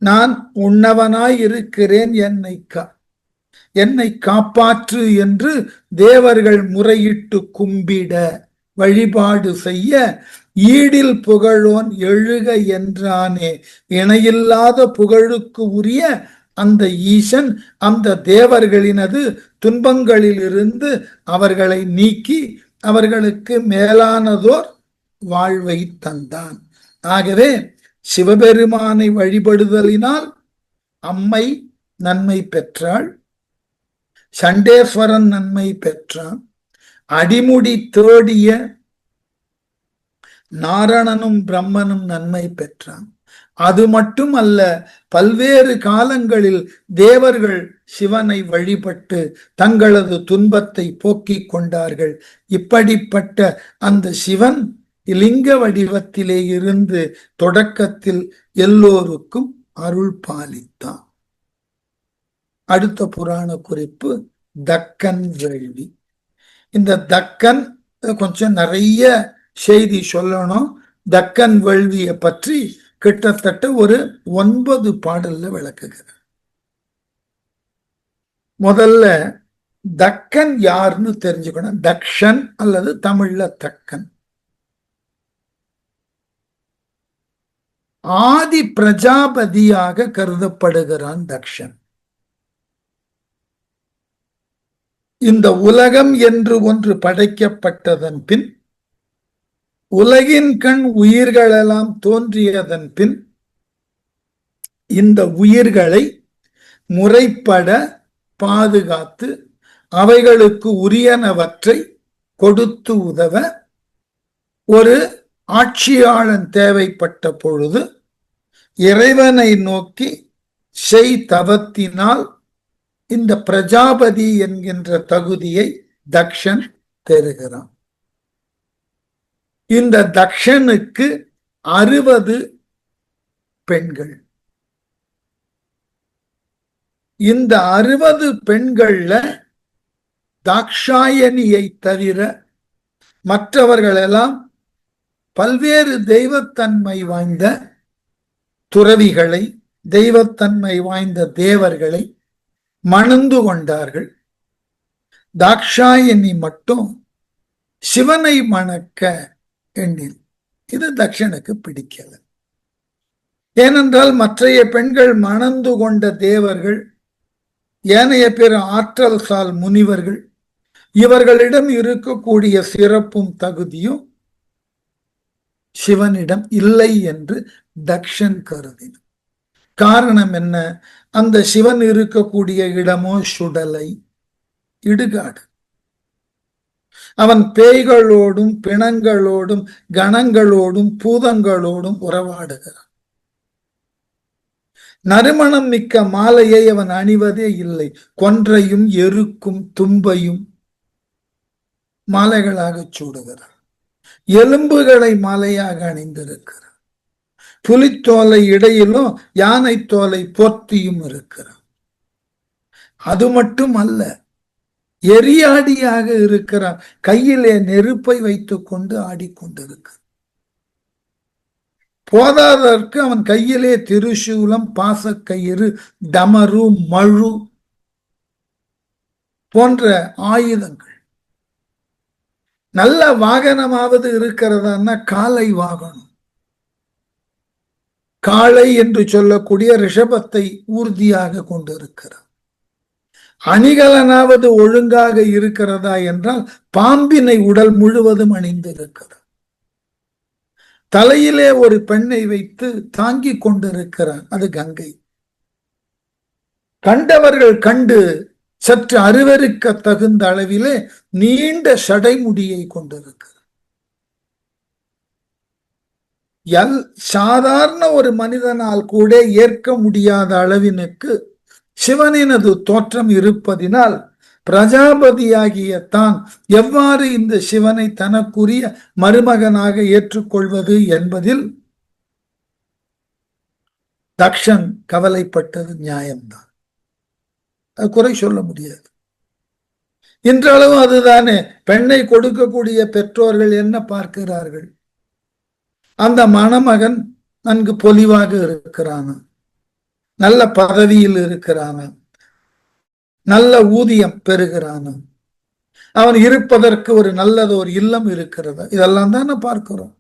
நான் உண்ணவனாய் இருக்கிறேன், என்னை காப்பாற்று என்று தேவர்கள் முறையிட்டு கும்பிட வழிபாடு செய்ய ஈடில் புகழோன் எழுக என்றானே. இணையில்லாத புகழுக்கு உரிய அந்த ஈசன் அந்த தேவர்களினது துன்பங்களில் இருந்து அவர்களை நீக்கி அவர்களுக்கு மேலானதோர் வாழ்வை தந்தான். ஆகவே சிவபெருமானை வழிபடுதலினால் அம்மை நன்மை பெற்றாள், சண்டேஸ்வரன் நன்மை பெற்றான், அடிமுடி தேடிய நாரணனும் பிரம்மனும் நன்மை பெற்றான். அது மட்டுமல்ல, பல்வேறு காலங்களில் தேவர்கள் சிவனை வழிபட்டு தங்களது துன்பத்தை போக்கிக் கொண்டார்கள். இப்படிப்பட்ட அந்த சிவன் லிங்க வடிவத்திலே இருந்து தொடக்கத்தில் எல்லோருக்கும் அருள் பாலித்தான். அடுத்த புராண குறிப்பு தக்கன் வேள்வி. இந்த தக்கன் கொஞ்சம் நிறைய செய்தி சொல்லணும். தக்கன் வேள்வியை பற்றி கிட்டத்தட்ட ஒரு 9 பாடல்ல விளக்குகிறது. முதல்ல தக்கன் யாருன்னு தெரிஞ்சுக்கணும். தக்ஷன் அல்லது தமிழ்ல தக்கன் ஆதி பிரஜாபதியாக கருதப்படுகிறான் தக்ஷன். இந்த உலகம் என்று ஒன்று படைக்கப்பட்டதன் பின், உலகின் கண் உயிர்களெல்லாம் தோன்றியதன் பின், இந்த உயிர்களை முறைப்பட பாதுகாத்து அவைகளுக்கு உரியனவற்றை கொடுத்து உதவ ஒரு ஆட்சியாளன் தேவைப்பட்ட பொழுது இறைவனை நோக்கி செய் தவத்தினால் இந்த பிரஜாபதி என்கின்ற தகுதியை தக்ஷன் பெறுகிறான். இந்த தக்ஷனுக்கு 60 பெண்கள். இந்த 60 பெண்கள்ல தாக்ஷாயணியை தவிர மற்றவர்கள் எல்லாம் பல்வேறு தெய்வத்தன்மை வாய்ந்த துறவிகளை, தெய்வத்தன்மை வாய்ந்த தேவர்களை மணந்து கொண்டார்கள். தாக்ஷாயணி மட்டும் சிவனை மணக்க எண்ணில். இது தக்ஷனுக்கு பிடிக்கல. ஏனென்றால் மற்றைய பெண்கள் மணந்து கொண்ட தேவர்கள், ஏனைய பிற ஆற்றல் சால் முனிவர்கள், இவர்களிடம் இருக்கக்கூடிய சிறப்பும் தகுதியும் சிவனிடம் இல்லை என்று தக்ஷன் கருதினார். காரணம் என்ன? அந்த சிவன் இருக்கக்கூடிய இடமோ சுடலை, இடுகாடு. அவன் பேய்களோடும் பிணங்களோடும் கணங்களோடும் பூதங்களோடும் உறவாடுகிறான். நறுமணம் மிக்க மாலையை அவன் அணிவதே இல்லை. கொன்றையும் எருக்கும் தும்பையும் மாலைகளாக சூடுகிறான். எலும்புகளை மாலையாக அணிந்திருக்கிறான். புலித்தோலை இடையிலும் யானை தோலை போர்த்தியும் இருக்கிறான். அது மட்டும் அல்ல, எரியாடியாக இருக்கிறான். கையிலே நெருப்பை வைத்துக் கொண்டு ஆடிக்கொண்டிருக்க. போதாதற்கு அவன் கையிலே திருசூலம், பாசக்கயிறு, டமரு, மழு போன்ற ஆயுதங்கள். நல்ல வாகனமாவது இருக்கிறதா? காலை வாகனம், காளை என்று சொல்லக்கூடிய ரிஷபத்தை ஊர்தியாக கொண்டிருக்கிறார். அணிகலனாவது ஒழுங்காக இருக்கிறதா என்றால் பாம்பினை உடல் முழுவதும் அணிந்திருக்கிறார். தலையிலே ஒரு பெண்ணை வைத்து தாங்கிக் கொண்டிருக்கிறார், அது கங்கை. கண்டவர்கள் கண்டு சற்று அருவருக்க தகுந்த அளவிலே நீண்ட சடைமுடியை கொண்டிருக்கிறார். சாதாரண ஒரு மனிதனால் கூட ஏற்க முடியாத அளவினுக்கு சிவனினது தோற்றம் இருப்பதினால் பிரஜாபதியாகிய தான் எவ்வாறு இந்த சிவனை தனக்குரிய மருமகனாக ஏற்றுக்கொள்வது என்பதில் தக்ஷன் கவலைப்பட்டது நியாயம்தான். அது குறை சொல்ல முடியாது. இன்றளவும் அதுதானே. பெண்ணை கொடுக்கக்கூடிய பெற்றோர்கள் என்ன பார்க்கிறார்கள்? அந்த மணமகன் நன்கு பொலிவாக இருக்கிறான, நல்ல பதவியில் இருக்கிறான, நல்ல ஊதியம் பெறுகிறான, அவன் இருப்பதற்கு ஒரு நல்லது ஒரு இல்லம் இருக்கிறது, இதெல்லாம் தானே பார்க்கிறோம்.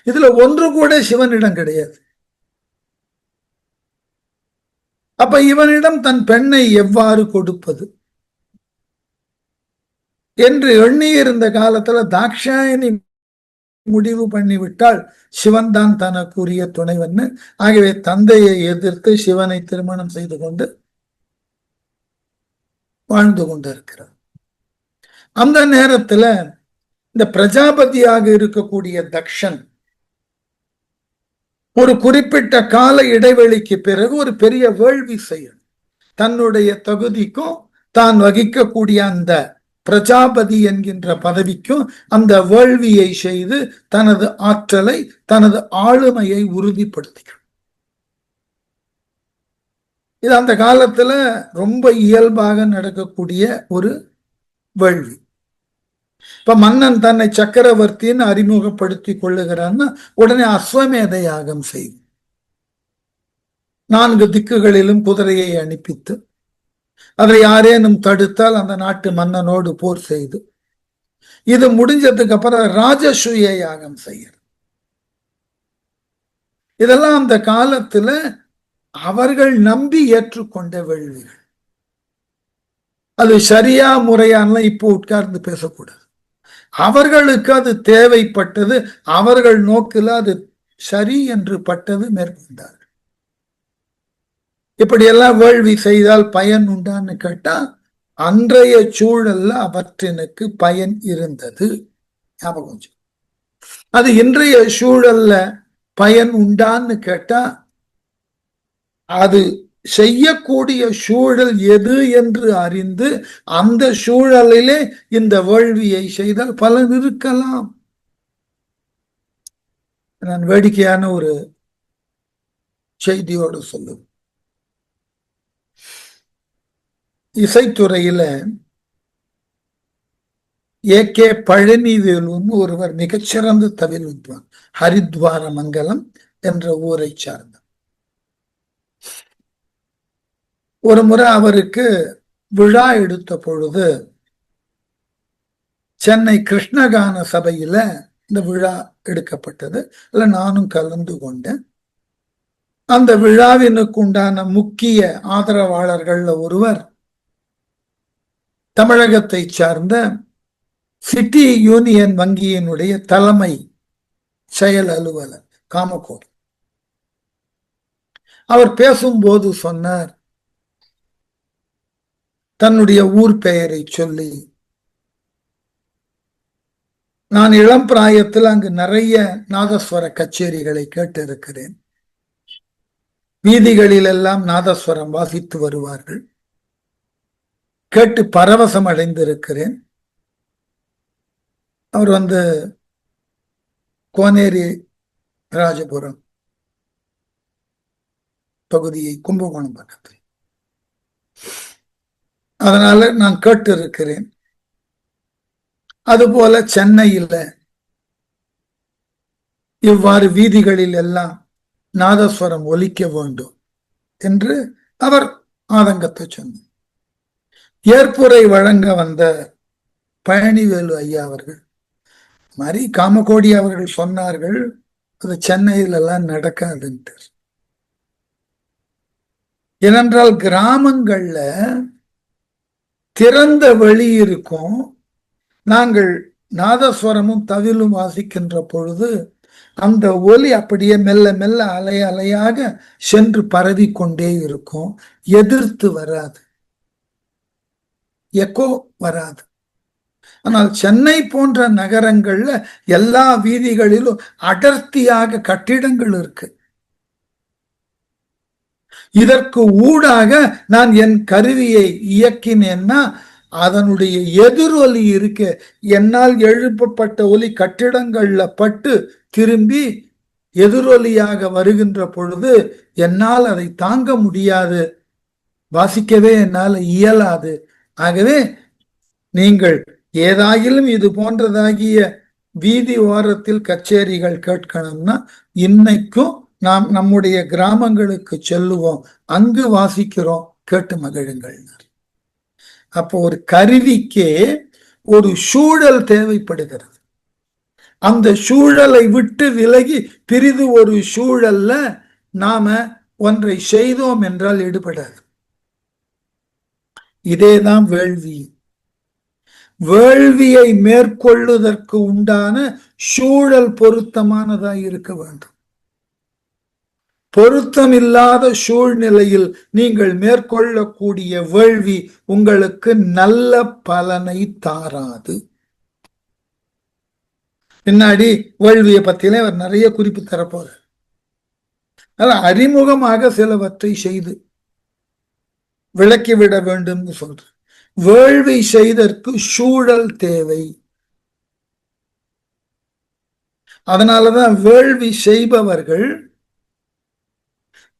இதுல ஒன்று கூட சிவனிடம் கிடையாது. அப்ப இவனிடம் தன் பெண்ணை எவ்வாறு கொடுப்பது என்று எண்ணியிருந்த காலத்துல தாக்ஷாயணி முடிவு பண்ணிவிட்டால் சிவன் தான் தனக்குரிய துணைவன். ஆகவே தந்தையை எதிர்த்து சிவனை திருமணம் செய்து கொண்டு வாழ்ந்து கொண்டிருக்கிறார். அந்த நேரத்துல இந்த பிரஜாபதியாக இருக்கக்கூடிய தக்ஷன் ஒரு குறிப்பிட்ட கால இடைவெளிக்கு பிறகு ஒரு பெரிய வேள்வி செய்யும். தன்னுடைய தகுதிக்கும் தான் வகிக்கக்கூடிய அந்த பிரஜாபதி என்கின்ற பதவிக்கும் அந்த வேள்வியை செய்து தனது ஆற்றலை, தனது ஆளுமையை உறுதிப்படுத்திக்கும். இது அந்த காலத்துல ரொம்ப இயல்பாக நடக்கக்கூடிய ஒரு வேள்வி. இப்ப மன்னன் தன்னை சக்கரவர்த்தின்னு அறிமுகப்படுத்தி கொள்ளுகிறான்னா உடனே அஸ்வமேத யாகம் செய்து 4 திக்குகளிலும் குதிரையை அனுப்பித்து அதை யாரேனும் தடுத்தால் அந்த நாட்டு மன்னனோடு போர் செய்து இது முடிஞ்சதுக்கு அப்புறம் ராஜசூய யாகம் செய்யறது. இதெல்லாம் அந்த காலத்துல அவர்கள் நம்பி ஏற்றுக்கொண்ட வேள்விகள். அது சரியா முறையான இப்போ உட்கார்ந்து பேசக்கூடாது. அவர்களுக்கு அது தேவைப்பட்டது, அவர்கள் நோக்கில் அது சரி என்று பட்டது மேற்கொண்டார்கள். இப்படியெல்லாம் வேள்வி செய்தால் பயன் உண்டான்னு கேட்டா அன்றைய சூழல்ல அவற்றினுக்கு பயன் இருந்தது. ஞாபகம். அது இன்றைய சூழல்ல பயன் உண்டான்னு கேட்டா அது செய்யக்கூடிய சூழல் எது என்று அறிந்து அந்த சூழலிலே இந்த வேள்வியை செய்தால் பலன் இருக்கலாம். நான் வேடிக்கையான ஒரு செய்தியோடு சொல்லுவேன். இசைத்துறையில ஏ.கே. பழனிவேலுன்னு ஒருவர் மிகச்சிறந்த தவில் வித்வான், ஹரித்வார மங்கலம் என்ற ஊரை சார்ந்த. ஒரு முறை அவருக்கு விழா எடுத்த பொழுது சென்னை கிருஷ்ணகான சபையில இந்த விழா எடுக்கப்பட்டது. இல்ல நானும் கலந்து கொண்டேன். அந்த விழாவினுக்கு உண்டான முக்கிய ஆதரவாளர்கள்ல ஒருவர் தமிழகத்தை சார்ந்த சிட்டி யூனியன் வங்கியினுடைய தலைமை செயல் அலுவலர் காமகோடி. அவர் பேசும்போது சொன்னார், தன்னுடைய ஊர் பெயரை சொல்லி, நான் இளம் பிராயத்தில் அங்கு நிறைய நாதஸ்வர கச்சேரிகளை கேட்டு இருக்கிறேன். வீதிகளில் எல்லாம் நாதஸ்வரம் வாசித்து வருவார்கள். கேட்டு பரவசம் அடைந்திருக்கிறேன். அவர் கோனேரி ராஜபுரம் பகுதியை, கும்பகோணம் பக்கத்தில். அதனால நான் கேட்டு இருக்கிறேன். அதுபோல சென்னையில் இவ்வாறு வீதிகளில் எல்லாம் நாதஸ்வரம் ஒலிக்க வேண்டும் என்று அவர் ஆதங்கத்தை சொன்னார். ஏற்புரை வழங்க வந்த பழனிவேலு ஐயா அவர்கள் மாதிரி காமகோடி அவர்கள் சொன்னார்கள், அது சென்னையில் எல்லாம் நடக்காதுன்ட்டு. ஏனென்றால் கிராமங்கள்ல திறந்த வெளி இருக்கும். நாங்கள் நாதஸ்வரமும் தவிலும் வாசிக்கின்ற பொழுது அந்த ஒலி அப்படியே மெல்ல மெல்ல அலை அலையாக சென்று பரவி கொண்டே இருக்கும். எதிர்த்து வராது, எக்கோ வராது. ஆனால் சென்னை போன்ற நகரங்கள்ல எல்லா வீதிகளிலும் அடர்த்தியாக கட்டிடங்கள் இருக்கு. இதற்கு ஊடாக நான் என் கருவியை இயக்கினேன்னா அதனுடைய எதிரொலி இருக்க, என்னால் எழுப்பப்பட்ட ஒலி கட்டிடங்கள்ல பட்டு திரும்பி எதிரொலியாக வருகின்ற பொழுது என்னால் அதை தாங்க முடியாது, வாசிக்கவே என்னால் இயலாது. ஆகவே நீங்கள் ஏதாயிலும் இது போன்றதாகிய வீதி ஓரத்தில் கச்சேரிகள் கேட்கணும்னா இன்னைக்கும் நாம் நம்முடைய கிராமங்களுக்கு செல்லுவோம், அங்கு வாசிக்கிறோம், கேட்டு மகிழுங்கள். அப்போ ஒரு கருவிக்கே ஒரு சூழல் தேவைப்படுகிறது. அந்த சூழலை விட்டு விலகி பிரிது ஒரு சூழல்ல நாம ஒன்றை செய்தோம் என்றால் எடுபடாது. இதேதான் வேள்வி. வேள்வியை மேற்கொள்ளுவதற்கு உண்டான சூழல் பொருத்தமானதாய் இருக்க வேண்டும். பொருத்தமில்லாத சூழ்நிலையில் நீங்கள் மேற்கொள்ளக்கூடிய வேள்வி உங்களுக்கு நல்ல பலனை தாராது. பின்னாடி வேள்வியை பத்தியில அவர் நிறைய குறிப்பு தரப்போறார். அறிமுகமாக சிலவற்றை செய்து விளக்கிவிட வேண்டும் சொல்ற. வேள்வி செய்தற்கு சூழல் தேவை. அதனாலதான் வேள்வி செய்பவர்கள்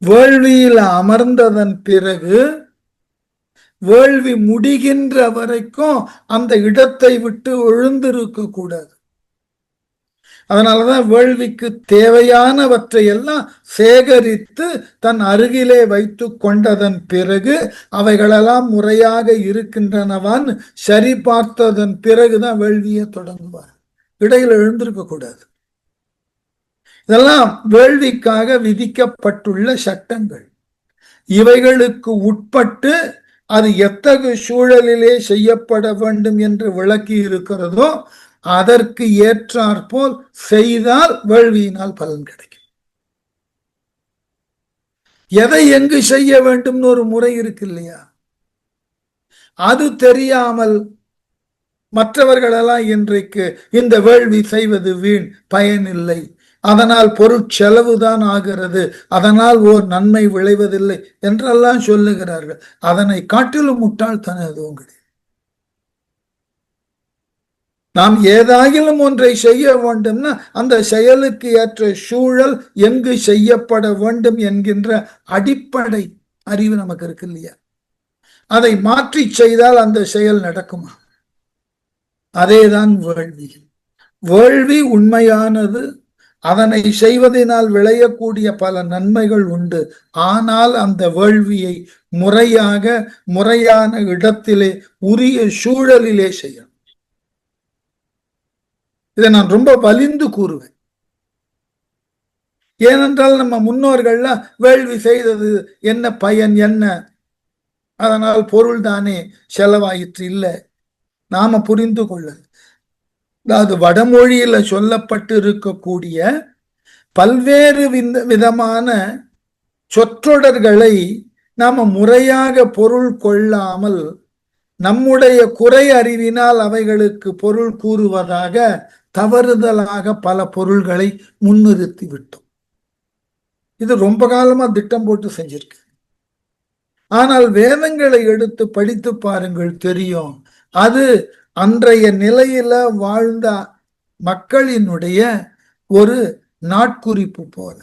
வேள்வியில் அமர்ந்ததன் பிறகு வேள்வி முடிகின்ற வரைக்கும் அந்த இடத்தை விட்டு எழுந்திருக்க கூடாது. அதனாலதான் வேள்விக்கு தேவையானவற்றை எல்லாம் சேகரித்து தன் அருகிலே வைத்து கொண்டதன் பிறகு அவைகளெல்லாம் முறையாக இருக்கின்றனவான் சரி பார்த்ததன் பிறகுதான் வேள்வியை தொடங்குவார். இடையில எழுந்திருக்க கூடாது. இதெல்லாம் வேள்விக்காக விதிக்கப்பட்டுள்ள சட்டங்கள். இவைகளுக்கு உட்பட்டு அது எத்தகைய சூழலிலே செய்யப்பட வேண்டும் என்று விளக்கி இருக்கிறதோ அதற்கு ஏற்றாற்போல் செய்தால் வேள்வியினால் பலன் கிடைக்கும். எதை எங்கு செய்ய வேண்டும் ஒரு முறை இருக்கு இல்லையா? அது தெரியாமல் மற்றவர்களெல்லாம் இன்றைக்கு இந்த வேள்வி செய்வது வீண், பயனில்லை, அதனால் பொருட்செலவுதான் ஆகிறது, அதனால் ஓர் நன்மை விளைவதில்லை என்றெல்லாம் சொல்லுகிறார்கள். அதனை காட்டிலும் முட்டாள்தானே அதுவும் கிடையாது. நாம் ஏதாயிலும் ஒன்றை செய்ய வேண்டும்னா அந்த செயலுக்கு ஏற்ற சூழல் எங்கு செய்யப்பட வேண்டும் என்கின்ற அடிப்படை அறிவு நமக்கு இருக்கு இல்லையா? அதை மாற்றி செய்தால் அந்த செயல் நடக்குமா? அதேதான் வேள்வி. வேள்வி உண்மையானது, அதனை செய்வதனால் விளையக்கூடிய பல நன்மைகள் உண்டு. ஆனால் அந்த வேள்வியை முறையான இடத்திலே உரிய சூழலிலே செய்யணும். இதை நான் ரொம்ப வலிந்து கூறுவேன். ஏனென்றால் நம்ம முன்னோர்கள்லாம் வேள்வி செய்தது என்ன பயன், என்ன அதனால் பொருள் தானே செலவாயிற்று? இல்லை, நாம புரிந்து கொள்ள, அதாவது வடமொழியில சொல்லப்பட்டு இருக்கக்கூடிய பல்வேறு விதமான சொற்றொடர்களை நாம முறையாக பொருள் கொள்ளாமல் நம்முடைய குறை அறிவினால் அவைகளுக்கு பொருள் கூறுவதாக தவறுதலாக பல பொருள்களை முன்னிறுத்தி விட்டோம். இது ரொம்ப காலமா திட்டம் போட்டு செஞ்சிருக்கு. ஆனால் வேதங்களை எடுத்து படித்து பாருங்கள், தெரியும். அது அன்றைய நிலையில வாழ்ந்த மக்களினுடைய ஒரு நாட்குறிப்பு போல.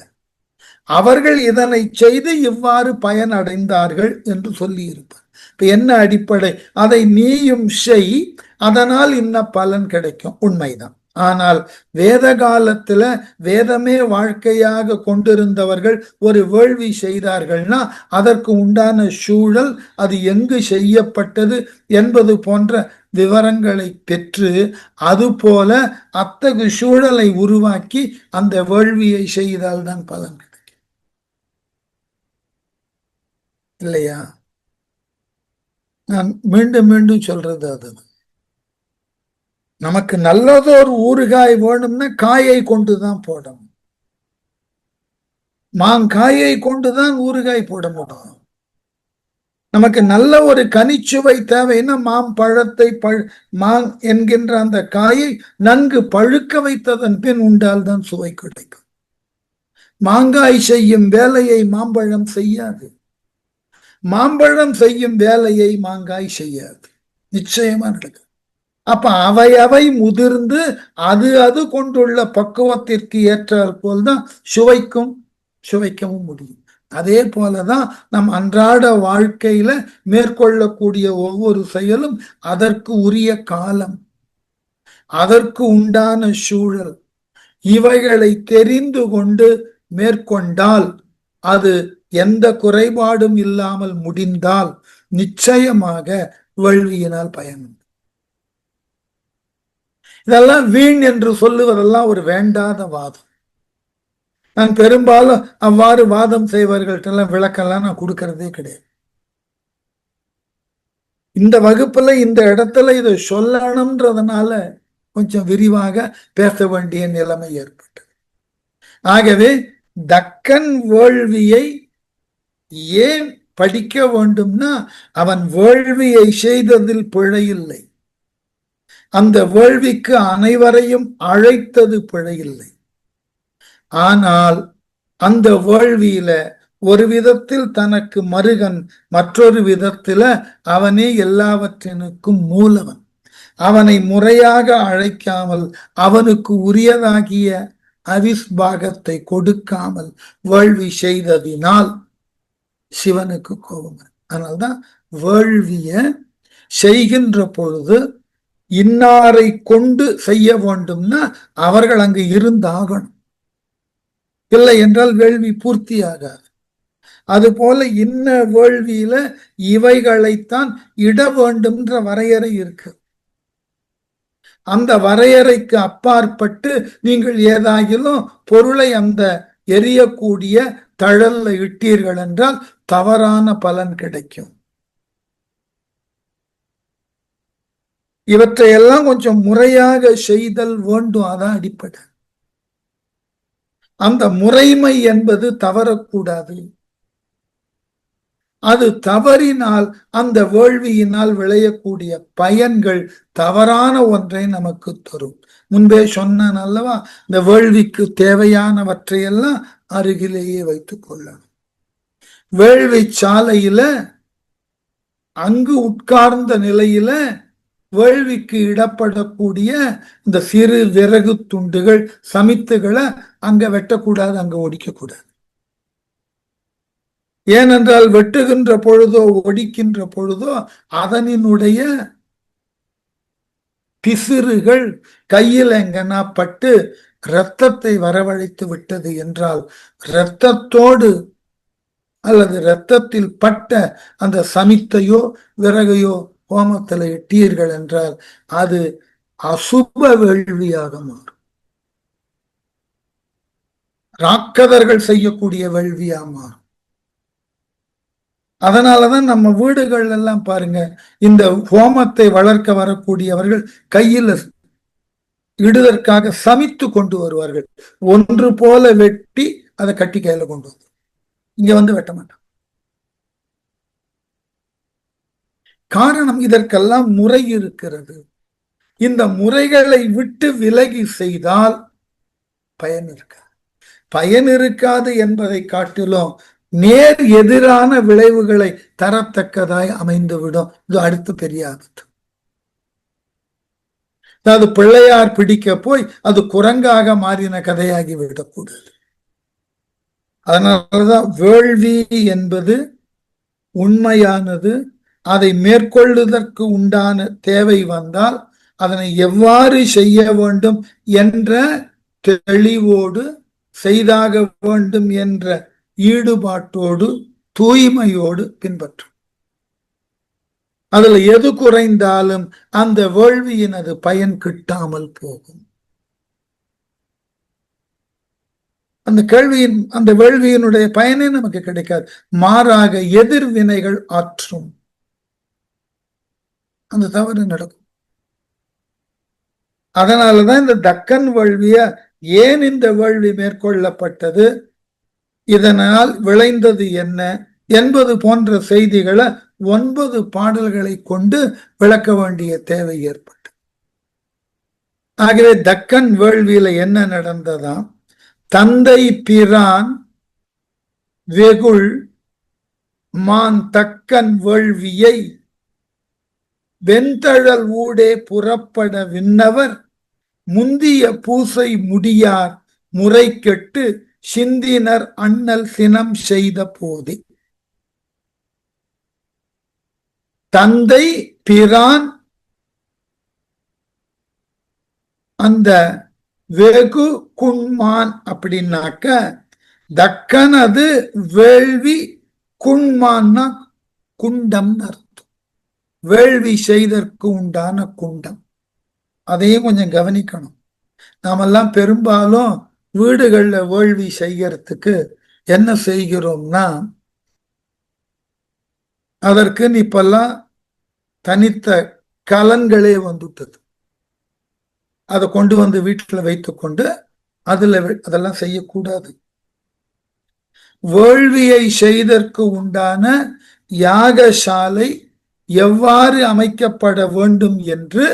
அவர்கள் இதனை செய்து இவ்வாறு பயனடைந்தார்கள் என்று சொல்லி இருப்பார். இப்ப என்ன அடிப்படை? அதை நீயும் செய், அதனால் இன்ன பலன் கிடைக்கும், உண்மைதான். ஆனால் வேத காலத்துல வேதமே வாழ்க்கையாக கொண்டிருந்தவர்கள் ஒரு வேள்வி செய்தார்கள்னா அதற்கு உண்டான சூழல், அது எங்கு செய்யப்பட்டது என்பது போன்ற விவரங்களை பெற்று அதுபோல அத்தகு சூழலை உருவாக்கி அந்த வேள்வியை செய்தால்தான் பலன் கிடைக்கும், இல்லையா? நான் மீண்டும் மீண்டும் சொல்றது அதுதான். நமக்கு நல்லதொரு ஊறுகாய் வேணும்னா காயை கொண்டுதான் போடணும், மாங்காயை கொண்டுதான் ஊறுகாய் போட முடியும். நமக்கு நல்ல ஒரு கனிச்சுவை தேவைன்னா மாம்பழத்தை மாங் என்கின்ற அந்த காயை நன்கு பழுக்க வைத்ததன் பின் உண்டால்தான் சுவை கிடைக்கும். மாங்காய் செய்யும் வேலையை மாம்பழம் செய்யாது, மாம்பழம் செய்யும் வேலையை மாங்காய் செய்யாது, நிச்சயமா நடக்கும். அப்ப அவை முதிர்ந்து அது கொண்டுள்ள பக்குவத்திற்கு ஏற்றால் போல்தான் சுவைக்கவும் முடியும். அதே போலதான் நம் அன்றாட வாழ்க்கையில மேற்கொள்ளக்கூடிய ஒவ்வொரு செயலும் அதற்கு உரிய காலம், அதற்கு உண்டான சூழல், இவைகளை தெரிந்து கொண்டு மேற்கொண்டால், அது எந்த குறைபாடும் இல்லாமல் முடிந்தால் நிச்சயமாக வேள்வியினால் பயன். இதெல்லாம் வீண் என்று சொல்லுவதெல்லாம் ஒரு வேண்டாத வாதம். நான் பெரும்பாலும் அவ்வாறு வாதம் செய்வர்கள்ட்ட விளக்கெல்லாம் நான் கொடுக்கறதே கிடையாது. இந்த வகுப்புல இந்த இடத்துல இதை சொல்லணும்ன்றதுனால கொஞ்சம் விரிவாக பேச வேண்டிய நிலைமை ஏற்பட்டது. ஆகவே தக்கன் வேள்வியை ஏன் படிக்க வேண்டும்னா, அவன் வேள்வியை செய்ததில் பிழையில்லை, அந்த வேள்விக்கு அனைவரையும் அழைத்தது பிழையில்லை. ஆனால் அந்த வேள்வியில ஒரு விதத்தில் தனக்கு மருகன், மற்றொரு விதத்தில அவனே எல்லாவற்றினுக்கும் மூலவன். அவனை முறையாக அழைக்காமல் அவனுக்கு உரியதாகிய அவிஸ்பாகத்தை கொடுக்காமல் வேள்வி செய்ததினால் சிவனுக்கு கோபம். அதனால்தான் வேள்விய செய்கின்ற பொழுது இன்னாரை கொண்டு செய்ய வேண்டும்னா அவர்கள் அங்கு இருந்தாகணும், இல்லை என்றால் வேள்வி பூர்த்தியாகாது. அதுபோல இன்ன வேள்வியில இவைகளைத்தான் இட வேண்டும்ன்ற வரையறை இருக்கு. அந்த வரையறைக்கு அப்பாற்பட்டு நீங்கள் ஏதாகிலும் பொருளை அந்த எரியக்கூடிய தழல்ல இட்டீர்கள் என்றால் தவறான பலன் கிடைக்கும். இவற்றையெல்லாம் கொஞ்சம் முறையாக செய்தல் வேண்டும், அதான் அடிப்படை. அந்த முறைமை என்பது தவறக்கூடாது. அது தவறினால் அந்த வேள்வியினால் விளையக்கூடிய பயன்கள் தவறான ஒன்றை நமக்கு தரும். முன்பே சொன்னேன் அல்லவா, இந்த வேள்விக்கு தேவையானவற்றையெல்லாம் அருகிலேயே வைத்துக் கொள்ளணும். வேள்வி சாலையில அங்கு உட்கார்ந்த நிலையில வேள்விக்கு இடப்படக்கூடிய இந்த சிறு விறகு துண்டுகள், சமித்துகளை அங்க வெட்டக்கூடாது, அங்க ஒடிக்கக்கூடாது. ஏனென்றால் வெட்டுகின்ற பொழுதோ ஒடிக்கின்ற பொழுதோ அதனினுடைய பிசிறுகள் கையில் எங்கனா பட்டு இரத்தத்தை வரவழைத்து விட்டது என்றால், இரத்தத்தோடு அல்லது இரத்தத்தில் பட்ட அந்த சமித்தையோ விறகையோ ஹோமத்தில் இட்டீர்கள் என்றால் அது அசுப வேள்வியாக மாறும், ராக்கதர்கள் செய்யக்கூடிய வேள்வியா மாறும். அதனாலதான் நம்ம வீடுகள் எல்லாம் பாருங்க, இந்த ஹோமத்தை வளர்க்க வரக்கூடியவர்கள் கையில் இடுவதற்காக சமித்து கொண்டு வருவார்கள். ஒன்று போல வெட்டி அதை கட்டி கையில கொண்டு வந்து இங்க வந்து வெட்ட மாட்டான். காரணம், இதற்கெல்லாம் முறை இருக்கிறது. இந்த முறைகளை விட்டு விலகி செய்தால் பயன் இருக்காது. பயன் இருக்காது என்பதை காட்டிலும் நேர் எதிரான விளைவுகளை தரத்தக்கதாய் அமைந்துவிடும். இது அடுத்த பெரிய ஆபத்து. அதாவது பிள்ளையார் பிடிக்க போய் அது குரங்காக மாறின கதையாகி விடக்கூடாது. அதனாலதான் வேள்வி என்பது உண்மையானது, அதை மேற்கொள்வதற்கு உண்டான தேவை வந்தால் அதனை எவ்வாறு செய்ய வேண்டும் என்ற தெளிவோடு, செய்தாக வேண்டும் என்ற ஈடுபாட்டோடு, தூய்மையோடு பின்பற்றும். அதுல எது குறைந்தாலும் அந்த வேள்வியினது பயன் கிட்டாமல் போகும். அந்த வேள்வியினுடைய பயனே நமக்கு கிடைக்காது. மாறாக எதிர்வினைகள் ஆற்றும். அந்த தவறு நடக்கும். அதனாலதான் இந்த தக்கன் வேள்விய ஏன் இந்த வேள்வி மேற்கொள்ளப்பட்டது, இதனால் விளைந்தது என்ன என்பது போன்ற செய்திகளை 9 பாடல்களை கொண்டு விளக்க வேண்டிய தேவை ஏற்பட்டது. ஆகவே தக்கன் வேள்வியில என்ன நடந்ததாம்? தந்தை பிரான் வெகுள் மான் தக்கன் வேள்வியை வெண்தழல் ஊடே புறப்பட விண்ணவர் முந்திய பூசை முடியார் முறை கெட்டு சிந்தினர் அண்ணல் சினம் செய்த போதே. தந்தை பிரான் அந்த வெகு குண்மான் அப்படின்னாக்க தக்கனது வேள்வி, குண்மான்னா குண்டம் அர்த்தம். வேள்வி செய்தற்கு உண்டான குண்டம். அதையும் கொஞ்சம் கவனிக்கணும். நாமெல்லாம் பெரும்பாலும் வீடுகள்ல வேள்வி செய்யறதுக்கு என்ன செய்கிறோம்னா, அதற்கு இப்பெல்லாம் தனித்த கலன்களே வந்துட்டது. அதை கொண்டு வந்து வீட்டுல வைத்துக்கொண்டு அதெல்லாம் செய்யக்கூடாது. வேள்வியை செய்தற்கு உண்டான யாகசாலை எவ்வாறு அமைக்கப்பட வேண்டும் என்று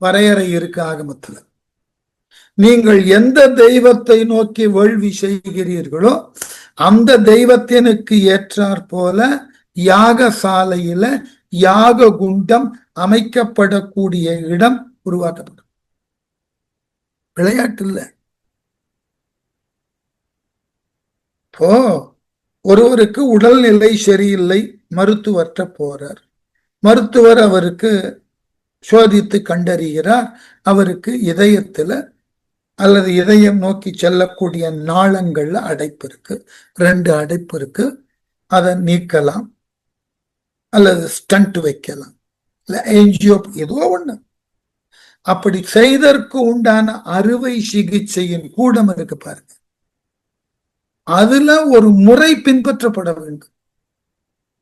வரையறை இருக்கு ஆகமத்தில். நீங்கள் எந்த தெய்வத்தை நோக்கி வேள்வி செய்கிறீர்களோ அந்த தெய்வத்தினுக்கு ஏற்றாற் போல யாகசாலையில யாக குண்டம் அமைக்கப்படக்கூடிய இடம் உருவாக்கப்படும். விளையாட்டு இல்ல. இப்போ ஒருவருக்கு உடல்நிலை சரியில்லை, மருத்துவர்கிட்ட போறார். மருத்துவர் அவருக்கு சோதித்து கண்டறிகிறார். அவருக்கு இதயத்துல அல்லது இதயம் நோக்கி செல்லக்கூடிய நாளங்கள்ல அடைப்பு இருக்கு, 2 அடைப்பு இருக்கு. அதை நீக்கலாம் அல்லது ஸ்டண்ட் வைக்கலாம், இல்ல என்ஜியோ, ஏதோ ஒண்ணு. அப்படி செய்தற்கு உண்டான அறுவை சிகிச்சையின் கூடம் இருக்கு பாருங்க. அதுல ஒரு முறை பின்பற்றப்பட வேண்டும்.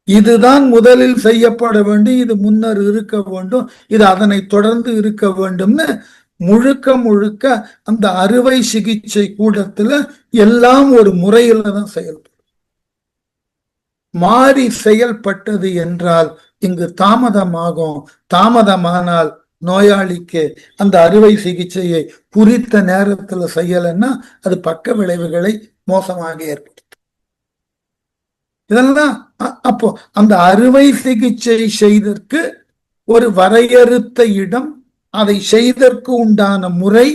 இதுதான் முதலில் செய்யப்பட வேண்டும், இது முன்னர் இருக்க வேண்டும், இது அதனை தொடர்ந்து இருக்க வேண்டும்னு முழுக்க முழுக்க அந்த அறுவை சிகிச்சை கூடத்துல எல்லாம் ஒரு முறையில தான் செயல்படும். மாறி செயல்பட்டது என்றால் இங்கு தாமதமாகும். தாமதமானால் நோயாளிக்கு அந்த அறுவை சிகிச்சையை குறித்த நேரத்துல செய்யலைன்னா அது பக்க விளைவுகளை மோசமாக ஏற்படுத்தும். இதெல்லாம் அப்போ அந்த அறுவை சிகிச்சை செய்தற்கு ஒரு வரையறுத்த இடம், அதை செய்தற்கு உண்டான முறை,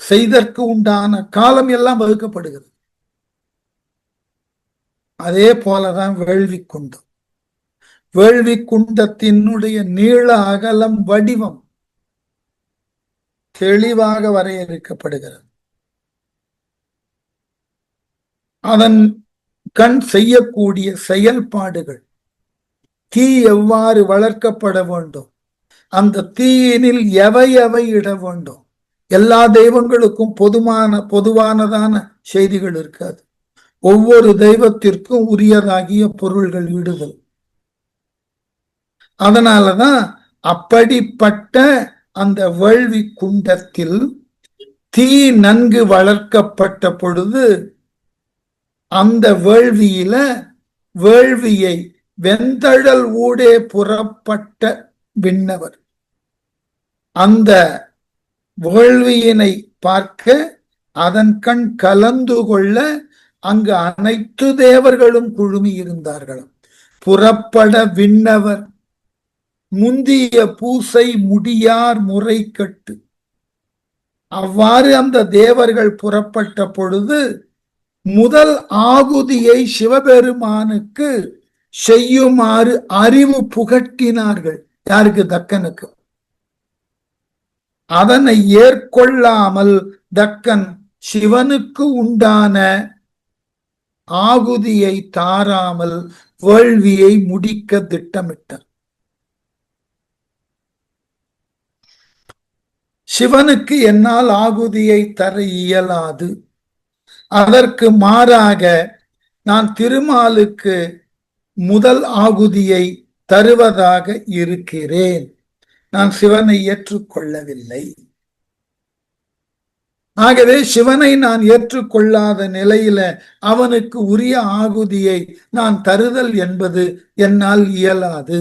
செய்தற்கு உண்டான காலம் எல்லாம் வகுக்கப்படுகிறது. அதே போலதான் வேள்வி குண்டம். வேள்வி குண்டத்தினுடைய நீள அகலம் வடிவம் தெளிவாக வரையறுக்கப்படுகிறது. அதன் கண் செய்யக்கூடிய செயல்பாடுகள், தீ எவ்வாறு வளர்க்கப்பட வேண்டும், அந்த தீயினில் எவை எவை இட வேண்டும். எல்லா தெய்வங்களுக்கும் பொதுவானதான செய்திகள் இருக்காது. ஒவ்வொரு தெய்வத்திற்கும் உரியதாகிய பொருள்கள் இடுதல். அதனாலதான் அப்படிப்பட்ட அந்த வேள்வி குண்டத்தில் தீ நன்கு வளர்க்கப்பட்ட பொழுது அந்த வேள்வியில வேள்வியை வெண்தழல் ஊடே புறப்பட்ட விண்ணவர் அந்த வேள்வியினை பார்க்க, அதன் கண் கலந்து கொள்ள அங்கு அனைத்து தேவர்களும் குழுமி இருந்தார்களாம். புறப்பட விண்ணவர் முந்திய பூசை முடியார் முறை கட்டு. அவ்வாறு அந்த தேவர்கள் புறப்பட்ட பொழுது முதல் ஆகுதியை சிவபெருமானுக்கு செய்யுமாறு அறிவு புகட்டினார்கள். யாருக்கு? தக்கனுக்கு. அதனை ஏற்கொள்ளாமல் தக்கன் சிவனுக்கு உண்டான ஆகுதியை தாராமல் வேள்வியை முடிக்க திட்டமிட்டார். சிவனுக்கு என்னால் ஆகுதியை தர இயலாது, அதற்கு மாறாக நான் திருமாலுக்கு முதல் ஆகுதியை தருவதாக இருக்கிறேன். நான் சிவனை ஏற்றுக்கொள்ளவில்லை. ஆகவே சிவனை நான் ஏற்றுக்கொள்ளாத நிலையில அவனுக்கு உரிய ஆகுதியை நான் தருதல் என்பது என்னால் இயலாது.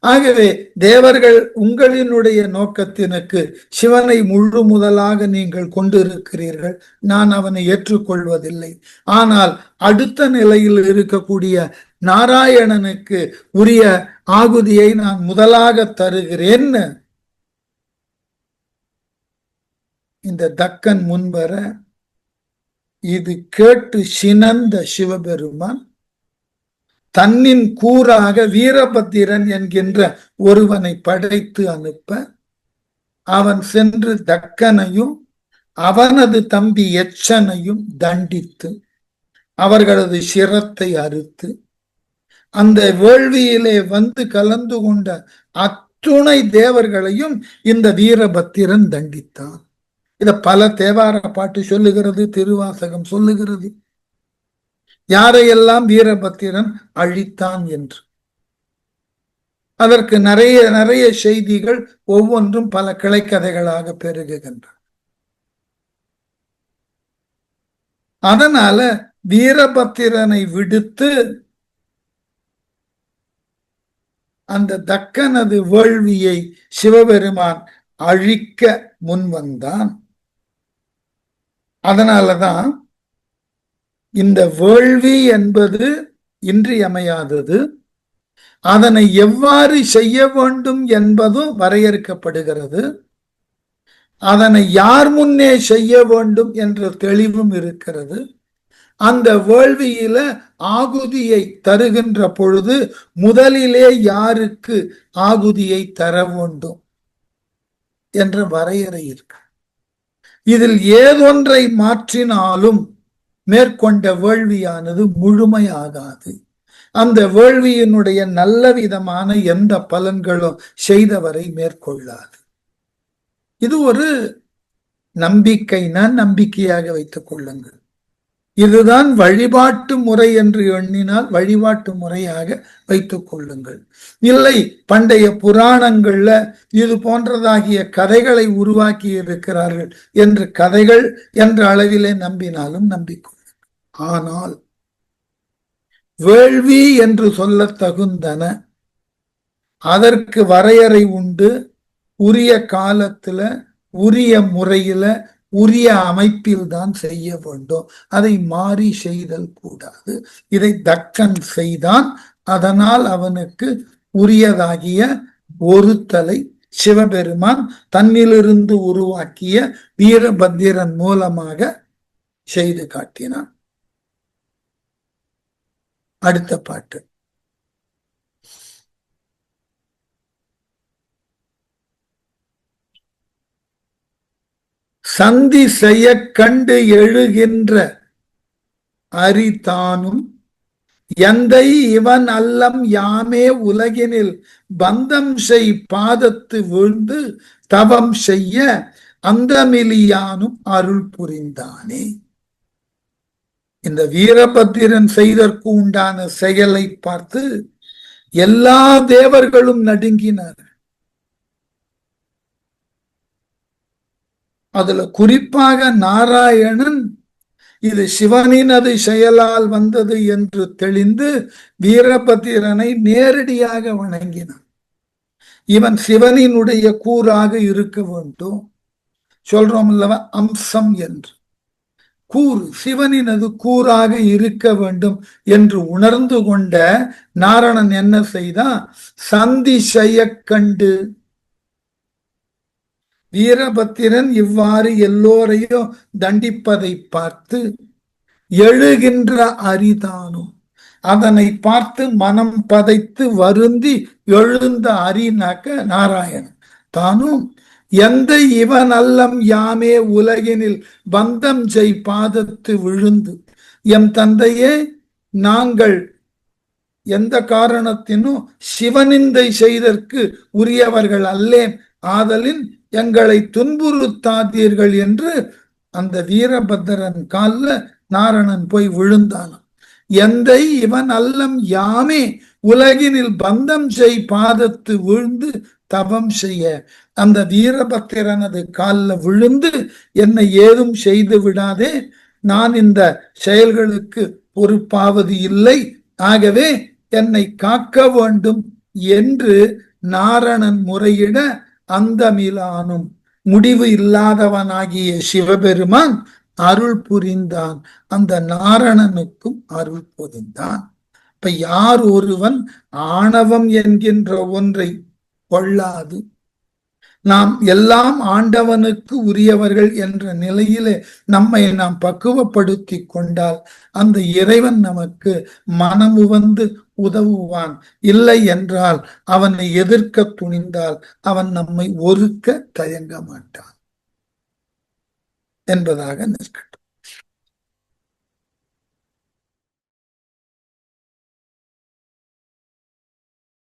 ஆகவே தேவர்கள், உங்களினுடைய நோக்கத்தினுக்கு சிவனை முழு முதலாக நீங்கள் கொண்டிருக்கிறீர்கள், நான் அவனை ஏற்றுக்கொள்வதில்லை. ஆனால் அடுத்த நிலையில் இருக்கக்கூடிய நாராயணனுக்கு உரிய ஆகுதியை நான் முதலாக தருகிறேன்னு இந்த தக்கன் முன்வர, இது கேட்டு சினந்த சிவபெருமான் தன்னின் கூறாக வீரபத்திரன் என்கின்ற ஒருவனை படைத்து அனுப்ப, அவன் சென்று தக்கனையும் அவனது தம்பி எச்சனையும் தண்டித்து அவர்களது சிரத்தை அறுத்து அந்த வேள்வியிலே வந்து கலந்து கொண்ட அத்துணை தேவர்களையும் இந்த வீரபத்திரன் தண்டித்தான். இத பல தேவார பாட்டு சொல்லுகிறது, திருவாசகம் சொல்லுகிறது, யாரையெல்லாம் வீரபத்திரன் அழித்தான் என்று. அதற்கு நிறைய நிறைய செய்திகள் ஒவ்வொன்றும் பல கிளைக்கதைகளாக பெருகுகின்றன. அதனால வீரபத்திரனை விடுத்து அந்த தக்கனது வேள்வியை சிவபெருமான் அழிக்க முன்வந்தான். அதனாலதான் இந்த வேள்வி என்பது இன்றியமையாதது. அதனை எவ்வாறு செய்ய வேண்டும் என்பதும் வரையறுக்கப்படுகிறது. அதனை யார் முன்னே செய்ய வேண்டும் என்ற தெளிவும் இருக்கிறது. அந்த வேள்வியில ஆகுதியை தருகின்ற பொழுது முதலிலே யாருக்கு ஆகுதியை தர வேண்டும் என்ற வரையறை இருக்கு. இதில் ஏதொன்றை மாற்றினாலும் மேற்கொண்ட வேள்வியானது முழுமையாகாது. அந்த வேள்வியினுடைய நல்ல விதமான எந்த பலன்களும் செய்தவரை மேற்கொள்ளாது. இது ஒரு நம்பிக்கைனா நம்பிக்கையாக வைத்துக் கொள்ளுங்கள். இதுதான் வழிபாட்டு முறை என்று எண்ணினால் வழிபாட்டு முறையாக வைத்துக் கொள்ளுங்கள். இல்லை, பண்டைய புராணங்கள்ல இது போன்றதாகிய கதைகளை உருவாக்கி இருக்கிறார்கள் என்று கதைகள் என்ற அளவிலே நம்பினாலும் நம்பிக்கொள்ளுங்கள். ஆனால் வேள்வி என்று சொல்ல தகுந்தன, அதற்கு வரையறை உண்டு. உரிய காலத்துல உரிய முறையில உரிய அமைப்பில் தான் செய்ய வேண்டும். அதை மாறி செய்தல் கூடாது. இதை தக்கன் செய்தான். அதனால் அவனுக்கு உரியதாகிய ஒருத்தலை சிவபெருமான் தன்னிலிருந்து உருவாக்கிய வீரபத்திரன் மூலமாக செய்து காட்டினான். அடுத்த பாட்டு. சந்தி செய்ய கண்டு எழுகின்ற அரிதானும் எந்தை இவன் அல்லம் யாமே உலகினில் பந்தம் செய் பாதத்து வீழ்ந்து தவம் செய்ய அந்தமிலியானும் அருள் புரிந்தானே. இந்த வீரபத்திரன் செய்தற்கு உண்டான செயலை பார்த்து எல்லா தேவர்களும் நடுங்கினார். அதுல குறிப்பாக நாராயணன் இது சிவனினது செயலால் வந்தது என்று தெளிந்து வீரபத்திரனை நேரடியாக வணங்கினான். இவன் சிவனினுடைய கூறாக இருக்க வேண்டும். சொல்றோம் அல்லவா, அம்சம் என்று. கூறு சிவனினது கூறாக இருக்க வேண்டும் என்று உணர்ந்து கொண்ட நாரணன் என்ன செய்தான்? சந்தி செய்ய கண்டு, வீரபத்திரன் இவ்வாறு எல்லோரையும் தண்டிப்பதை பார்த்து எழுகின்ற அரிதானும், அதனை பார்த்து மனம் பதைத்து வருந்தி எழுந்த அரினாக்க நாராயணன் தானும் எந்த இவன் அல்லம் யாமே உலகினில் பந்தம் செய் பாதத்து விழுந்து எம் தந்தையே நாங்கள் எந்த காரணத்தினும் சிவனிந்தை செய்தற்கு உரியவர்கள் அல்லேன், ஆதலின் எங்களை துன்புறுத்தாதீர்கள் என்று அந்த வீரபத்திரன் கால்ல நாரணன் போய் விழுந்தான். எந்தை இவன் அல்லம் யாமே உலகினில் பந்தம் செய் பாதத்து விழுந்து தவம் செய்ய அந்த வீரபத்திரனது காலில் விழுந்து என்னை ஏதும் செய்து விடாதே, நான் இந்த செயல்களுக்கு பொறுப்பாவது இல்லை, ஆகவே என்னை காக்க வேண்டும் என்று நாரணன் முறையிட அந்தமிலானும் முடிவு இல்லாதவனாகிய சிவபெருமான் அருள் புரிந்தான். அந்த நாரணனுக்கும் அருள் புரிந்தான். இப்ப யார் ஒருவன் ஆணவம் என்கின்ற ஒன்றை கொள்ளாது நாம் எல்லாம் ஆண்டவனுக்கு உரியவர்கள் என்ற நிலையிலே நம்மை நாம் பக்குவப்படுத்தி கொண்டால் அந்த இறைவன் நமக்கு மனமு வந்து உதவுவான். இல்லை என்றால் அவனை எதிர்க்க துணிந்தால் அவன் நம்மை ஒருக்க தயங்க மாட்டான் என்பதாக நிற்க.